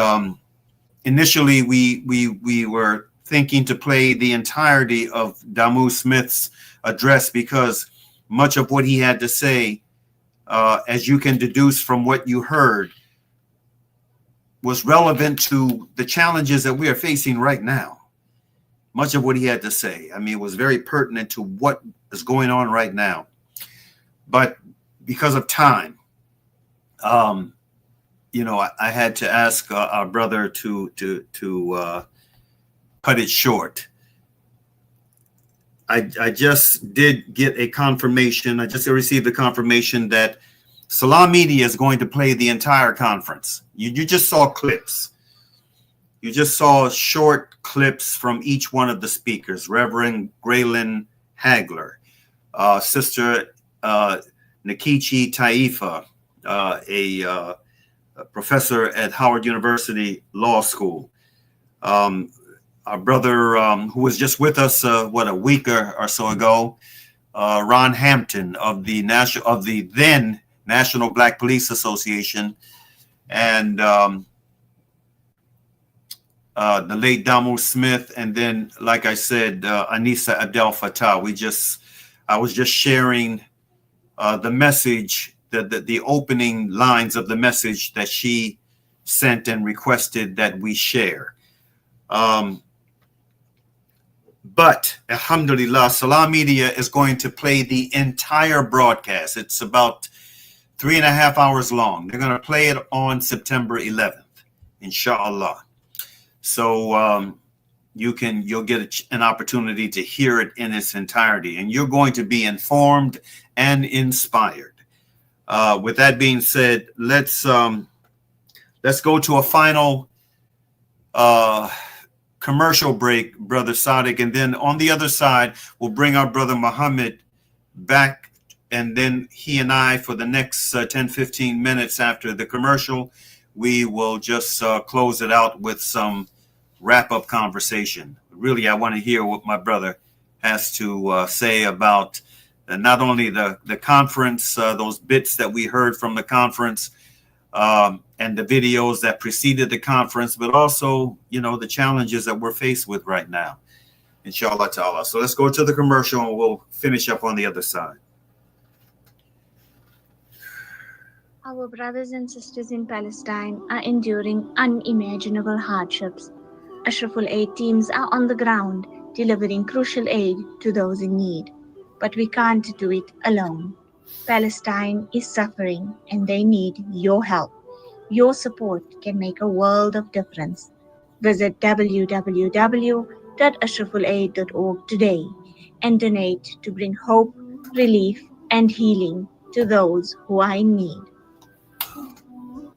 initially, we were thinking to play the entirety of Damu Smith's address because much of what he had to say, as you can deduce from what you heard, was relevant to the challenges that we are facing right now. Much of what he had to say, I mean, it was very pertinent to what is going on right now. but because of time, I had to ask our brother to cut it short. I just did get a confirmation. I just received a confirmation that Salam Media is going to play the entire conference. You just saw clips. You just saw short clips from each one of the speakers. Reverend Graylin Hagler, Sister Nikichi Taifa, a professor at Howard University Law School. Our brother who was just with us, a week or so ago, Ron Hampton of the then National Black Police Association, and the late Damu Smith, and then, like I said, Anissa Abdel Fattah. I was just sharing the message, the opening lines of the message that she sent and requested that we share. But alhamdulillah, Salam Media is going to play the entire broadcast. It's about 3.5 hours long. They're going to play it on September 11th, inshallah. So you'll get an opportunity to hear it in its entirety, and you're going to be informed and inspired. With that being said, let's go to a final commercial break, Brother Sadiq, and then on the other side, we'll bring our brother Muhammad back, and then he and I, for the next 10-15 minutes after the commercial, we will just close it out with some wrap-up conversation. Really, I want to hear what my brother has to say about not only the conference, those bits that we heard from the conference, and the videos that preceded the conference, but also, the challenges that we're faced with right now, inshallah ta'ala. So let's go to the commercial and we'll finish up on the other side. Our brothers and sisters in Palestine are enduring unimaginable hardships. Ashraful Aid teams are on the ground delivering crucial aid to those in need, but we can't do it alone. Palestine is suffering and they need your help. Your support can make a world of difference. Visit www.ashrafulaid.org today and donate to bring hope, relief, and healing to those who are in need.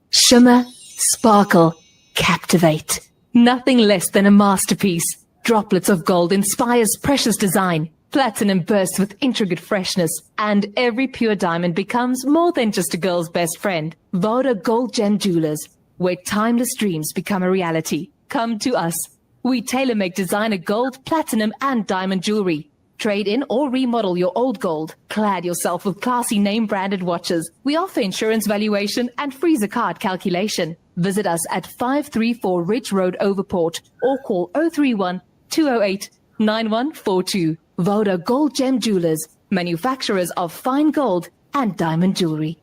Shimmer, sparkle, captivate. Nothing less than a masterpiece. Droplets of gold inspires precious design. Platinum bursts with intricate freshness, and every pure diamond becomes more than just a girl's best friend. Voda Gold Gem Jewelers, where timeless dreams become a reality. Come to us. We tailor-make designer gold, platinum, and diamond jewelry. Trade in or remodel your old gold. Clad yourself with classy name-branded watches. We offer insurance valuation and free zakat calculation. Visit us at 534 Ridge Road, Overport, or call 031-208-9142. Voda Gold Gem Jewelers, manufacturers of fine gold and diamond jewelry.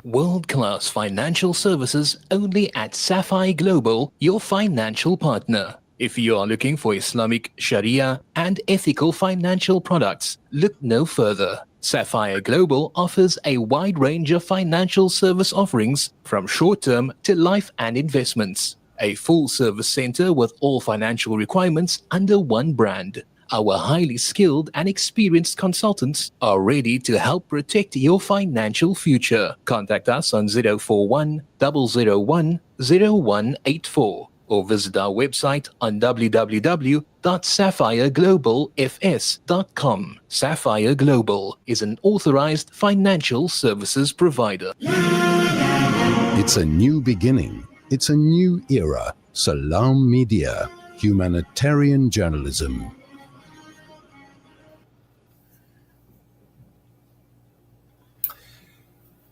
World-class financial services only at Sapphire Global, your financial partner. If you are looking for Islamic, Sharia, and ethical financial products, look no further. Sapphire Global offers a wide range of financial service offerings, from short-term to life and investments. A full-service center with all financial requirements under one brand. Our highly skilled and experienced consultants are ready to help protect your financial future. Contact us on 041 001 0184 or visit our website on www.sapphireglobalfs.com. Sapphire Global is an authorized financial services provider. It's a new beginning. It's a new era. Salam Media, humanitarian journalism.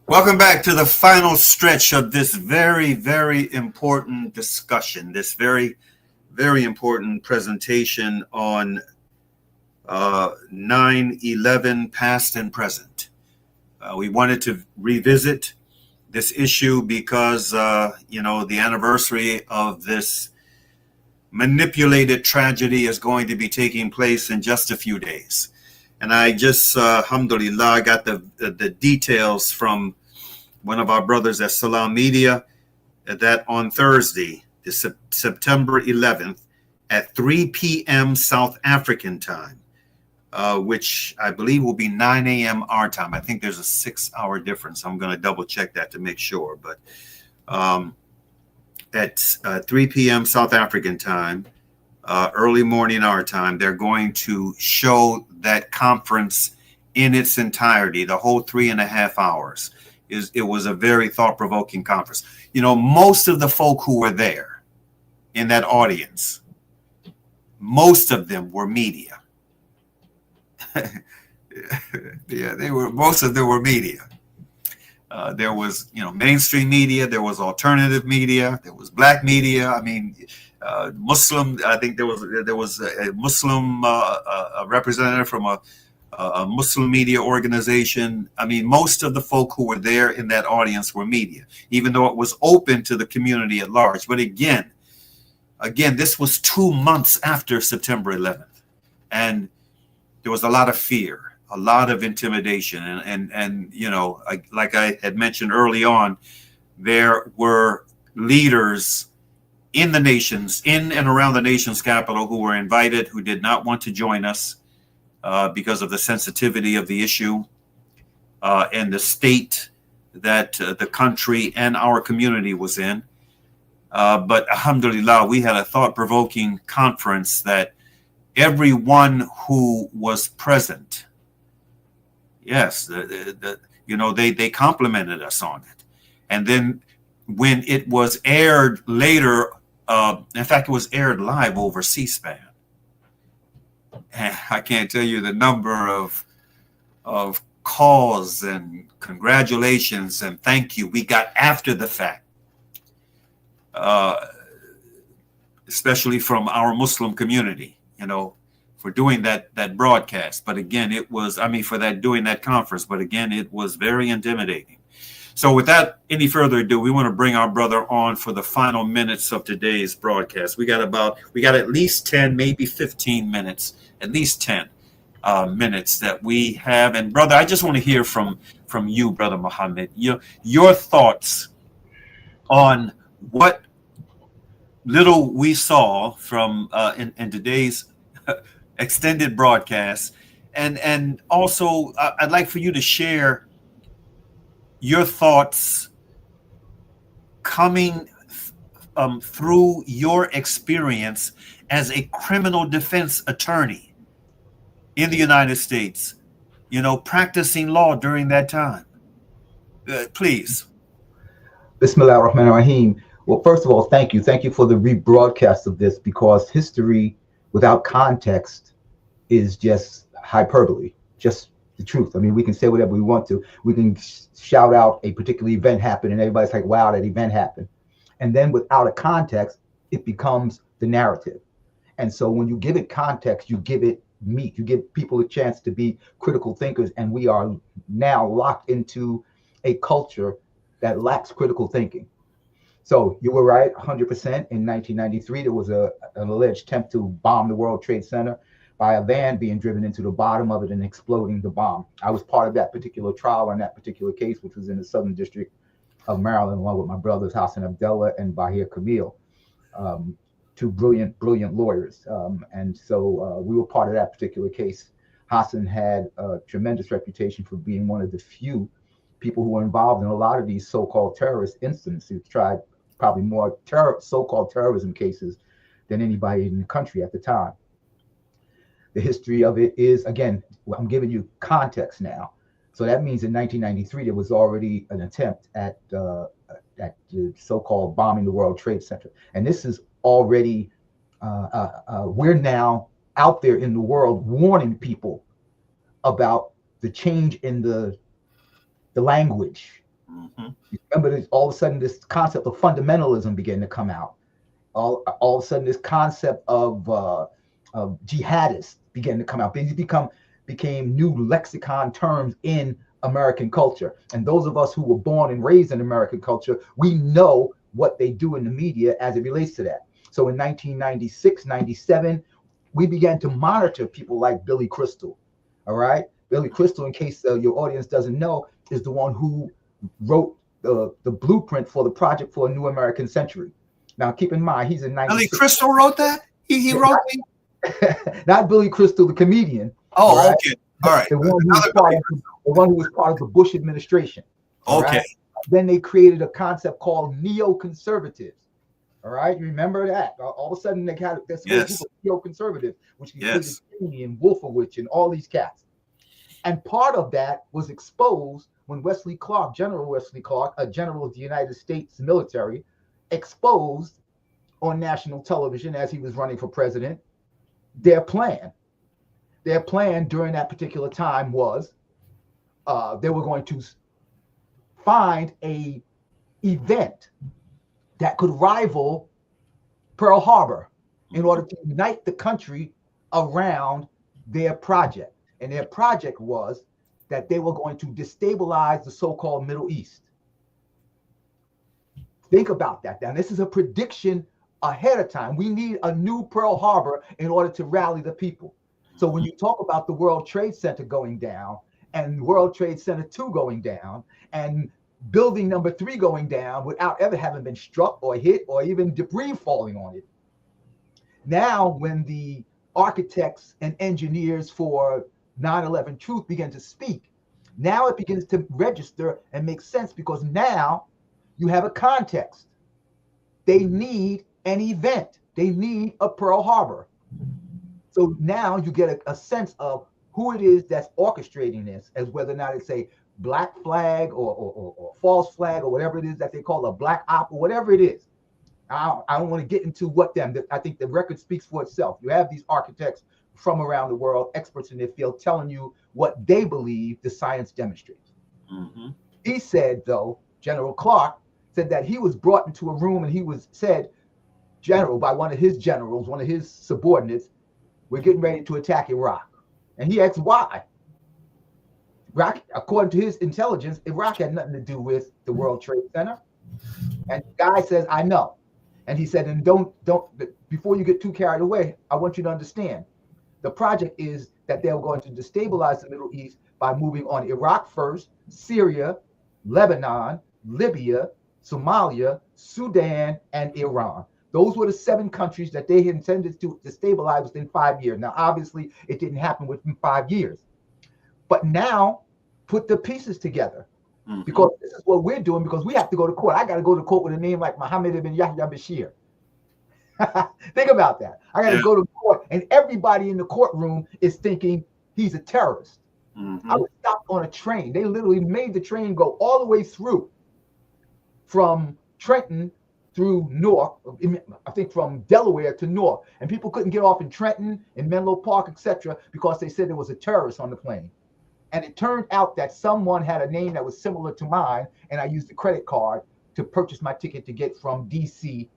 Welcome back to the final stretch of this very, very important discussion, this very, very important presentation on 9/11 past and present. We wanted to revisit this issue because, the anniversary of this manipulated tragedy is going to be taking place in just a few days. And I just, alhamdulillah, I got the details from one of our brothers at Salam Media that on Thursday, September 11th, at 3 p.m. South African time, which I believe will be 9 a.m. our time. I think there's a 6-hour difference. I'm going to double check that to make sure. But at 3 p.m. South African time, early morning our time, they're going to show that conference in its entirety, the whole 3.5 hours. It was a very thought-provoking conference. You know, most of the folk who were there in that audience, most of them were media. Yeah, most of them were media. There was, mainstream media, there was alternative media, there was black media. I mean, Muslim. I think there was a Muslim a representative from a Muslim media organization. I mean, most of the folk who were there in that audience were media, even though it was open to the community at large. But again, this was 2 months after September 11th, and there was a lot of fear, a lot of intimidation, and like I had mentioned early on, there were leaders in and around the nation's capital who were invited, who did not want to join us because of the sensitivity of the issue and the state that the country and our community was in. But alhamdulillah, we had a thought-provoking conference that everyone who was present, yes, they complimented us on it. And then when it was aired later, in fact, it was aired live over C-SPAN. And I can't tell you the number of calls and congratulations and thank you we got after the fact, especially from our Muslim community, for doing that broadcast. But again, doing that conference. But again, it was very intimidating. So without any further ado, we want to bring our brother on for the final minutes of today's broadcast. We got at least 10, maybe 15 minutes, at least 10 minutes that we have. And brother, I just want to hear from you, Brother Muhammad, your thoughts on what little we saw from in today's extended broadcast. And also, I'd like for you to share your thoughts coming through your experience as a criminal defense attorney in the United States, practicing law during that time. Please. Bismillah ar-Rahman ar-Rahim. Well, first of all, thank you. Thank you for the rebroadcast of this, because history without context is just hyperbole, just the truth. I mean, we can say whatever we want to. We can shout out a particular event happened and everybody's like, wow, that event happened. And then without a context, it becomes the narrative. And so when you give it context, you give it meat, you give people a chance to be critical thinkers. And we are now locked into a culture that lacks critical thinking. So you were right, 100%. In 1993, there was an alleged attempt to bomb the World Trade Center by a van being driven into the bottom of it and exploding the bomb. I was part of that particular trial on that particular case, which was in the Southern District of Maryland, along with my brothers Hassan Abdullah and Bashir Camille, two brilliant lawyers. And so we were part of that particular case. Hassan had a tremendous reputation for being one of the few people who were involved in a lot of these so-called terrorist incidents. He's tried probably more so-called terrorism cases than anybody in the country at the time. The history of it is, again, I'm giving you context now. So that means in 1993, there was already an attempt at the so-called bombing the World Trade Center. And this is already, we're now out there in the world warning people about the change in the language. Mm-hmm. Remember, all of a sudden, this concept of fundamentalism began to come out. All of a sudden, this concept of jihadists began to come out. These became new lexicon terms in American culture. And those of us who were born and raised in American culture, we know what they do in the media as it relates to that. So in 1996, 97, we began to monitor people like Billy Crystal, All right. Billy Crystal, in case your audience doesn't know, is the one who wrote the blueprint for the Project for a New American Century. Now, keep in mind, he's in 96. Billy Crystal wrote that? He wrote the... Not Billy Crystal, the comedian. Oh, right? okay. All right. The one who was part of the Bush administration. Okay. Right? Then they created a concept called neoconservatives. All right, you remember that? All of a sudden, they had this whole group of neoconservatives, which included Cheney and Wolfowitz and all these cats. And part of that was exposed when Wesley Clark, General Wesley Clark, a general of the United States military, exposed on national television as he was running for president their plan. Their plan during that particular time was they were going to find a event that could rival Pearl Harbor in order to unite the country around their project. And their project was that they were going to destabilize the so-called Middle East. Think about that. Now, this is a prediction ahead of time. We need a new Pearl Harbor in order to rally the people. So when you talk about the World Trade Center going down and World Trade Center 2 going down and building number 3 going down without ever having been struck or hit or even debris falling on it. Now, when the architects and engineers for 9/11 Truth begin to speak, now it begins to register and make sense because now you have a context. They need an event. They need a Pearl Harbor. So now you get a sense of who it is that's orchestrating this, as whether or not it's a black flag or false flag or whatever it is that they call a black op or whatever it is. I don't want to get into what them. I think the record speaks for itself. You have these architects from around the world, experts in their field, telling you what they believe the science demonstrates. Mm-hmm. He said, though, General Clark said that he was brought into a room and he was said, General, by one of his generals, one of his subordinates, we're getting ready to attack Iraq. And he asked why. Iraq, according to his intelligence, Iraq had nothing to do with the World Trade Center. And the guy says, I know. And he said, and don't, before you get too carried away, I want you to understand. The project is that they're going to destabilize the Middle East by moving on Iraq first, Syria, Lebanon, Libya, Somalia, Sudan, and Iran. Those were the 7 countries that they had intended to destabilize within 5 years. Now, obviously, it didn't happen within 5 years. But now, put the pieces together. Mm-hmm. Because this is what we're doing, because we have to go to court. I got to go to court with a name like Mohammed ibn Yahya Bashir. Think about that. I got to go to court, and everybody in the courtroom is thinking he's a terrorist. Mm-hmm. I was stopped on a train. They literally made the train go all the way through from Trenton through Newark, I think from Delaware to Newark. And people couldn't get off in Trenton, in Menlo Park, etc., because they said there was a terrorist on the plane. And it turned out that someone had a name that was similar to mine, and I used the credit card to purchase my ticket to get from DC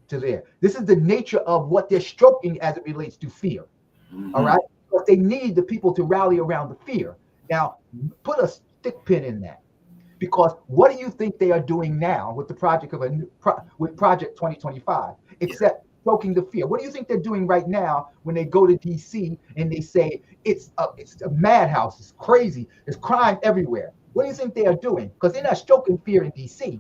to there. This is the nature of what they're stroking as it relates to fear. Mm-hmm. All right? But they need the people to rally around the fear. Now, put a stick pin in that. Because what do you think they are doing now with the project of with Project 2025, except stoking the fear? What do you think they're doing right now when they go to DC and they say it's a madhouse, it's crazy, there's crime everywhere? What do you think they are doing? Because they're not stoking fear in DC.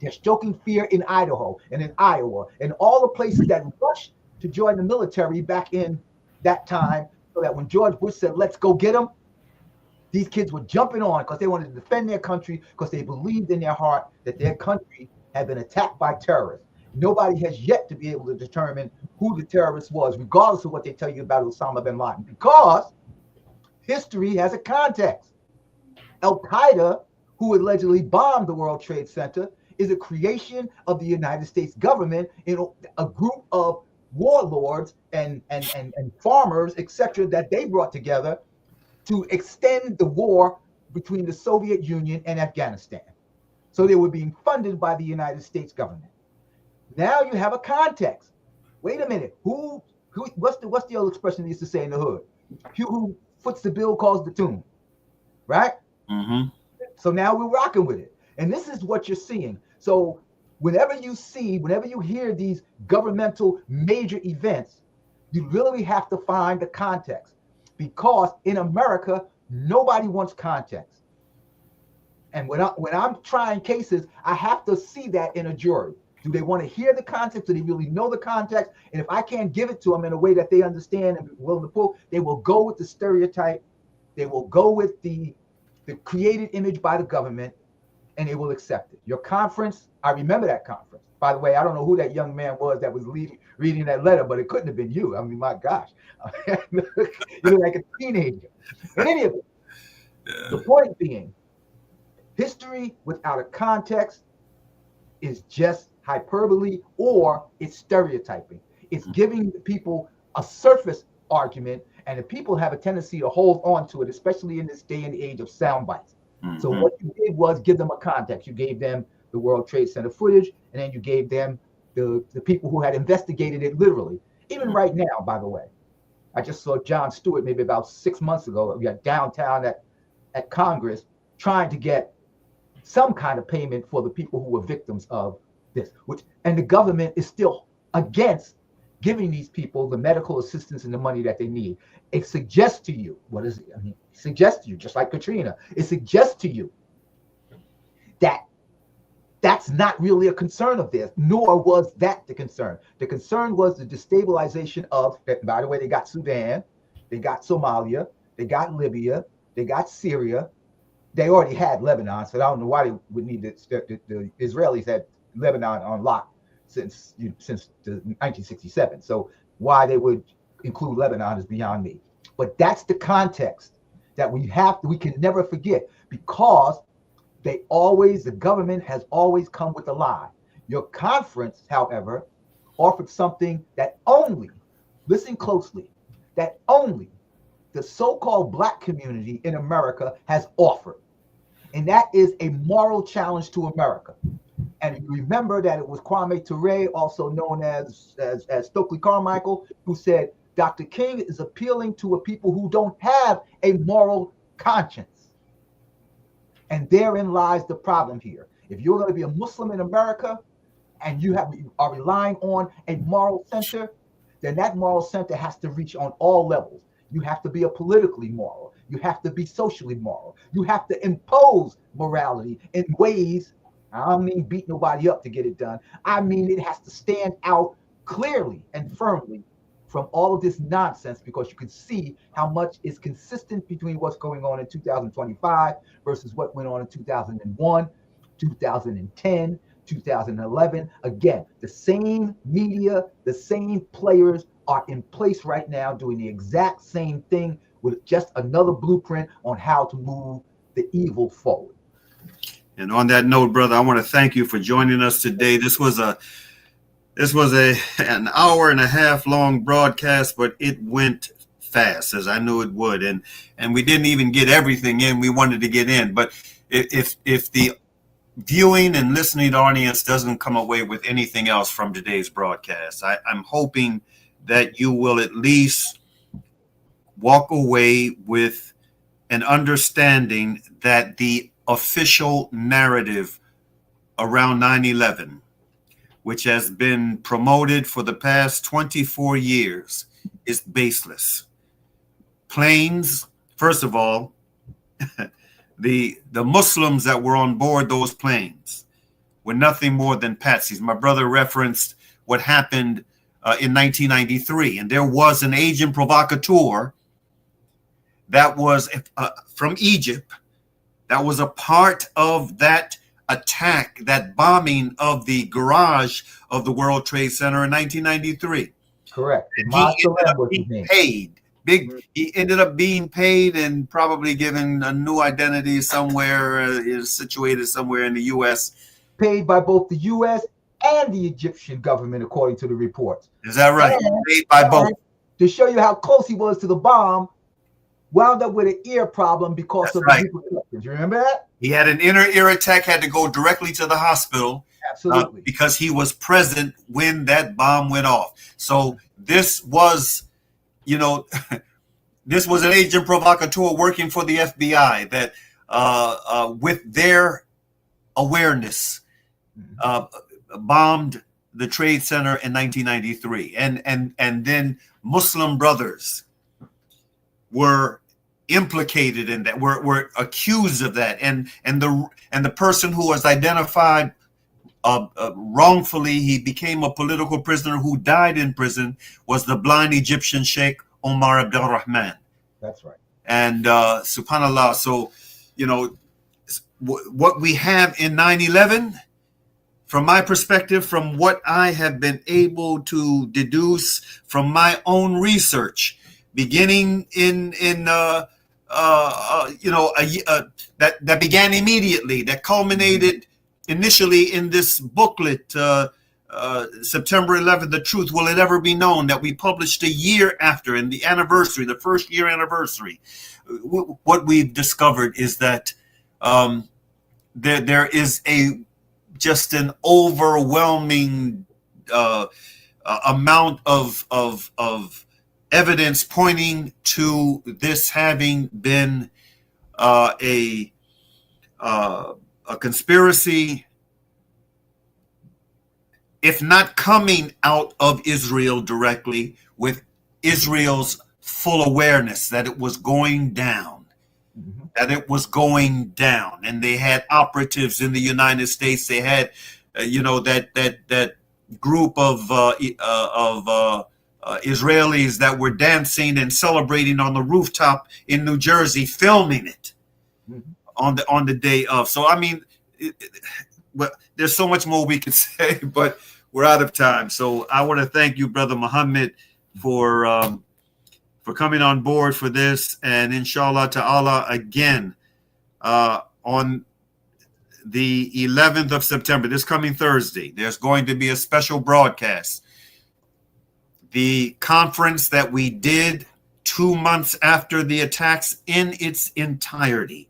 They're stoking fear in Idaho and in Iowa and all the places that rushed to join the military back in that time, so that when George Bush said, let's go get them, these kids were jumping on because they wanted to defend their country, because they believed in their heart that their country had been attacked by terrorists. Nobody has yet to be able to determine who the terrorist was, regardless of what they tell you about Osama bin Laden, because history has a context. Al-Qaeda, who allegedly bombed the World Trade Center, is a creation of the United States government in a group of warlords and farmers, etc., that they brought together to extend the war between the Soviet Union and Afghanistan. So they were being funded by the United States government. Now you have a context. Wait a minute. What's the old expression they used to say in the hood? Who foots the bill calls the tune, right? Mm-hmm. So now we're rocking with it. And this is what you're seeing. So whenever you hear these governmental major events, you really have to find the context. because in America, nobody wants context. And when I'm trying cases, I have to see that in a jury. Do they want to hear the context? Do they really know the context? And if I can't give it to them in a way that they understand and be willing to pull, they will go with the stereotype. They will go with the created image by the government, and they will accept it. Your conference, I remember that conference. By the way, I don't know who that young man was that was reading that letter, but it couldn't have been you. I mean, my gosh. You look like a teenager. In any event, the point being, history without a context is just hyperbole, or it's stereotyping. It's giving people a surface argument, and the people have a tendency to hold on to it, especially in this day and age of sound bites. So what you did was give them a context. You gave them the World Trade Center footage, and then you gave them the people who had investigated it literally. Even right now, by the way, I just saw Jon Stewart maybe about 6 months ago. We got downtown at Congress trying to get some kind of payment for the people who were victims of this, and the government is still against giving these people the medical assistance and the money that they need. It suggests to you, what is it? I mean, it suggests to you, just like Katrina, it suggests to you that that's not really a concern of theirs, nor was that the concern. The concern was the destabilization of, by the way, they got Sudan, they got Somalia, they got Libya, they got Syria. They already had Lebanon, so I don't know why they would need the Israelis had Lebanon on lock since the 1967. So why they would include Lebanon is beyond me. But that's the context that we can never forget, because the government has always come with a lie. Your conference, however, offered something that only, listen closely, that only the so-called Black community in America has offered. And that is a moral challenge to America. And you remember that it was Kwame Ture, also known as Stokely Carmichael, who said, Dr. King is appealing to a people who don't have a moral conscience. And therein lies the problem here. If you're going to be a Muslim in America and you are relying on a moral center, then that moral center has to reach on all levels. You have to be a politically moral. You have to be socially moral. You have to impose morality in ways, I don't mean beat nobody up to get it done. I mean, it has to stand out clearly and firmly from all of this nonsense, because you can see how much is consistent between what's going on in 2025 versus what went on in 2001, 2010, 2011. Again, the same media, the same players are in place right now doing the exact same thing with just another blueprint on how to move the evil forward. And on that note, brother, I want to thank you for joining us today. This was an hour and a half long broadcast, but it went fast, as I knew it would, and we didn't even get everything in we wanted to get in. But if the viewing and listening audience doesn't come away with anything else from today's broadcast, I'm hoping that you will at least walk away with an understanding that the official narrative around 9/11, which has been promoted for the past 24 years, is baseless. Planes, first of all, the Muslims that were on board those planes were nothing more than patsies. My brother referenced what happened in 1993, and there was an agent provocateur that was from Egypt, that was a part of that attack, that bombing of the garage of the World Trade Center in 1993. Correct. And he ended up being paid. He ended up being paid and probably given a new identity somewhere, is situated somewhere in the U.S. Paid by both the U.S. and the Egyptian government, according to the reports. Is that right? And, paid by both. To show you how close he was to the bomb, wound up with an ear problem because of the repercussions. You remember that? He had an inner ear attack, had to go directly to the hospital. Absolutely. Because he was present when that bomb went off. So this was, this was an agent provocateur working for the FBI that with their awareness bombed the Trade Center in 1993. And then Muslim brothers were implicated in that, were accused of that, and the person who was identified wrongfully, he became a political prisoner who died in prison, was the blind Egyptian Sheikh Omar Abdul Rahman. That's right. And subhanallah, so what we have in 9/11, from my perspective, from what I have been able to deduce from my own research, beginning that began immediately, that culminated initially in this booklet, September 11th, The Truth Will It Ever Be Known, that we published a year after, in the anniversary, the first year anniversary. What we've discovered is that there is just an overwhelming amount of evidence pointing to this having been a conspiracy, if not coming out of Israel directly, with Israel's full awareness that it was going down, and they had operatives in the United States. They had, that group of Israelis that were dancing and celebrating on the rooftop in New Jersey, filming it on the day of. So I mean, well, there's so much more we could say, but we're out of time. So I want to thank you, Brother Muhammad, for coming on board for this, and inshallah ta'ala, again, on the 11th of September, this coming Thursday, there's going to be a special broadcast. The conference that we did 2 months after the attacks in its entirety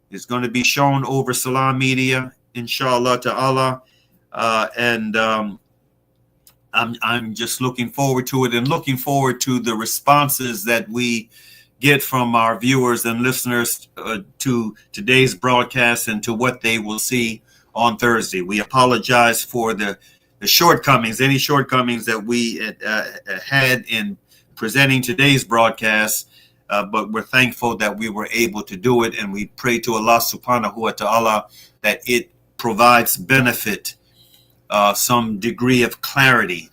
is going to be shown over Salam Media, inshallah ta'ala, and I'm just looking forward to it, and looking forward to the responses that we get from our viewers and listeners to today's broadcast and to what they will see on Thursday. We apologize for the shortcomings, any shortcomings that we had in presenting today's broadcast, but we're thankful that we were able to do it, and we pray to Allah subhanahu wa ta'ala that it provides benefit, some degree of clarity,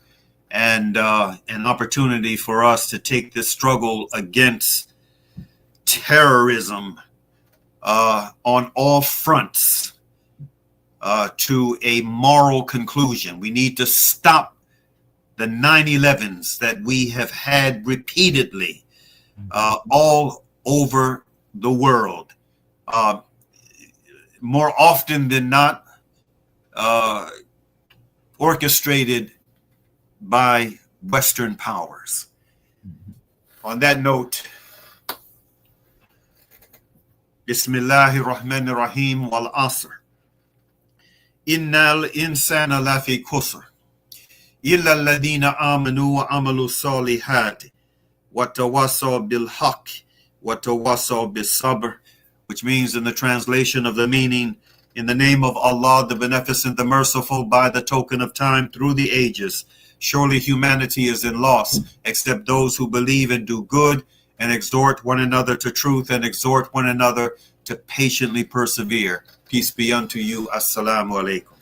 and an opportunity for us to take this struggle against terrorism on all fronts to a moral conclusion. We need to stop the 9/11s that we have had repeatedly all over the world, more often than not orchestrated by Western powers. On that note, Bismillahir Rahmanir Rahim, wal asr. Innal insana lafi khusr. Illa alladhina amanu wa amalu salihati wa tawassaw bil haqq wa tawassaw bis sabr, which means, in the translation of the meaning, in the name of Allah, the Beneficent, the Merciful, by the token of time through the ages, surely humanity is in loss, except those who believe and do good, and exhort one another to truth, and exhort one another to patiently persevere. Peace be unto you. Assalamu alaikum.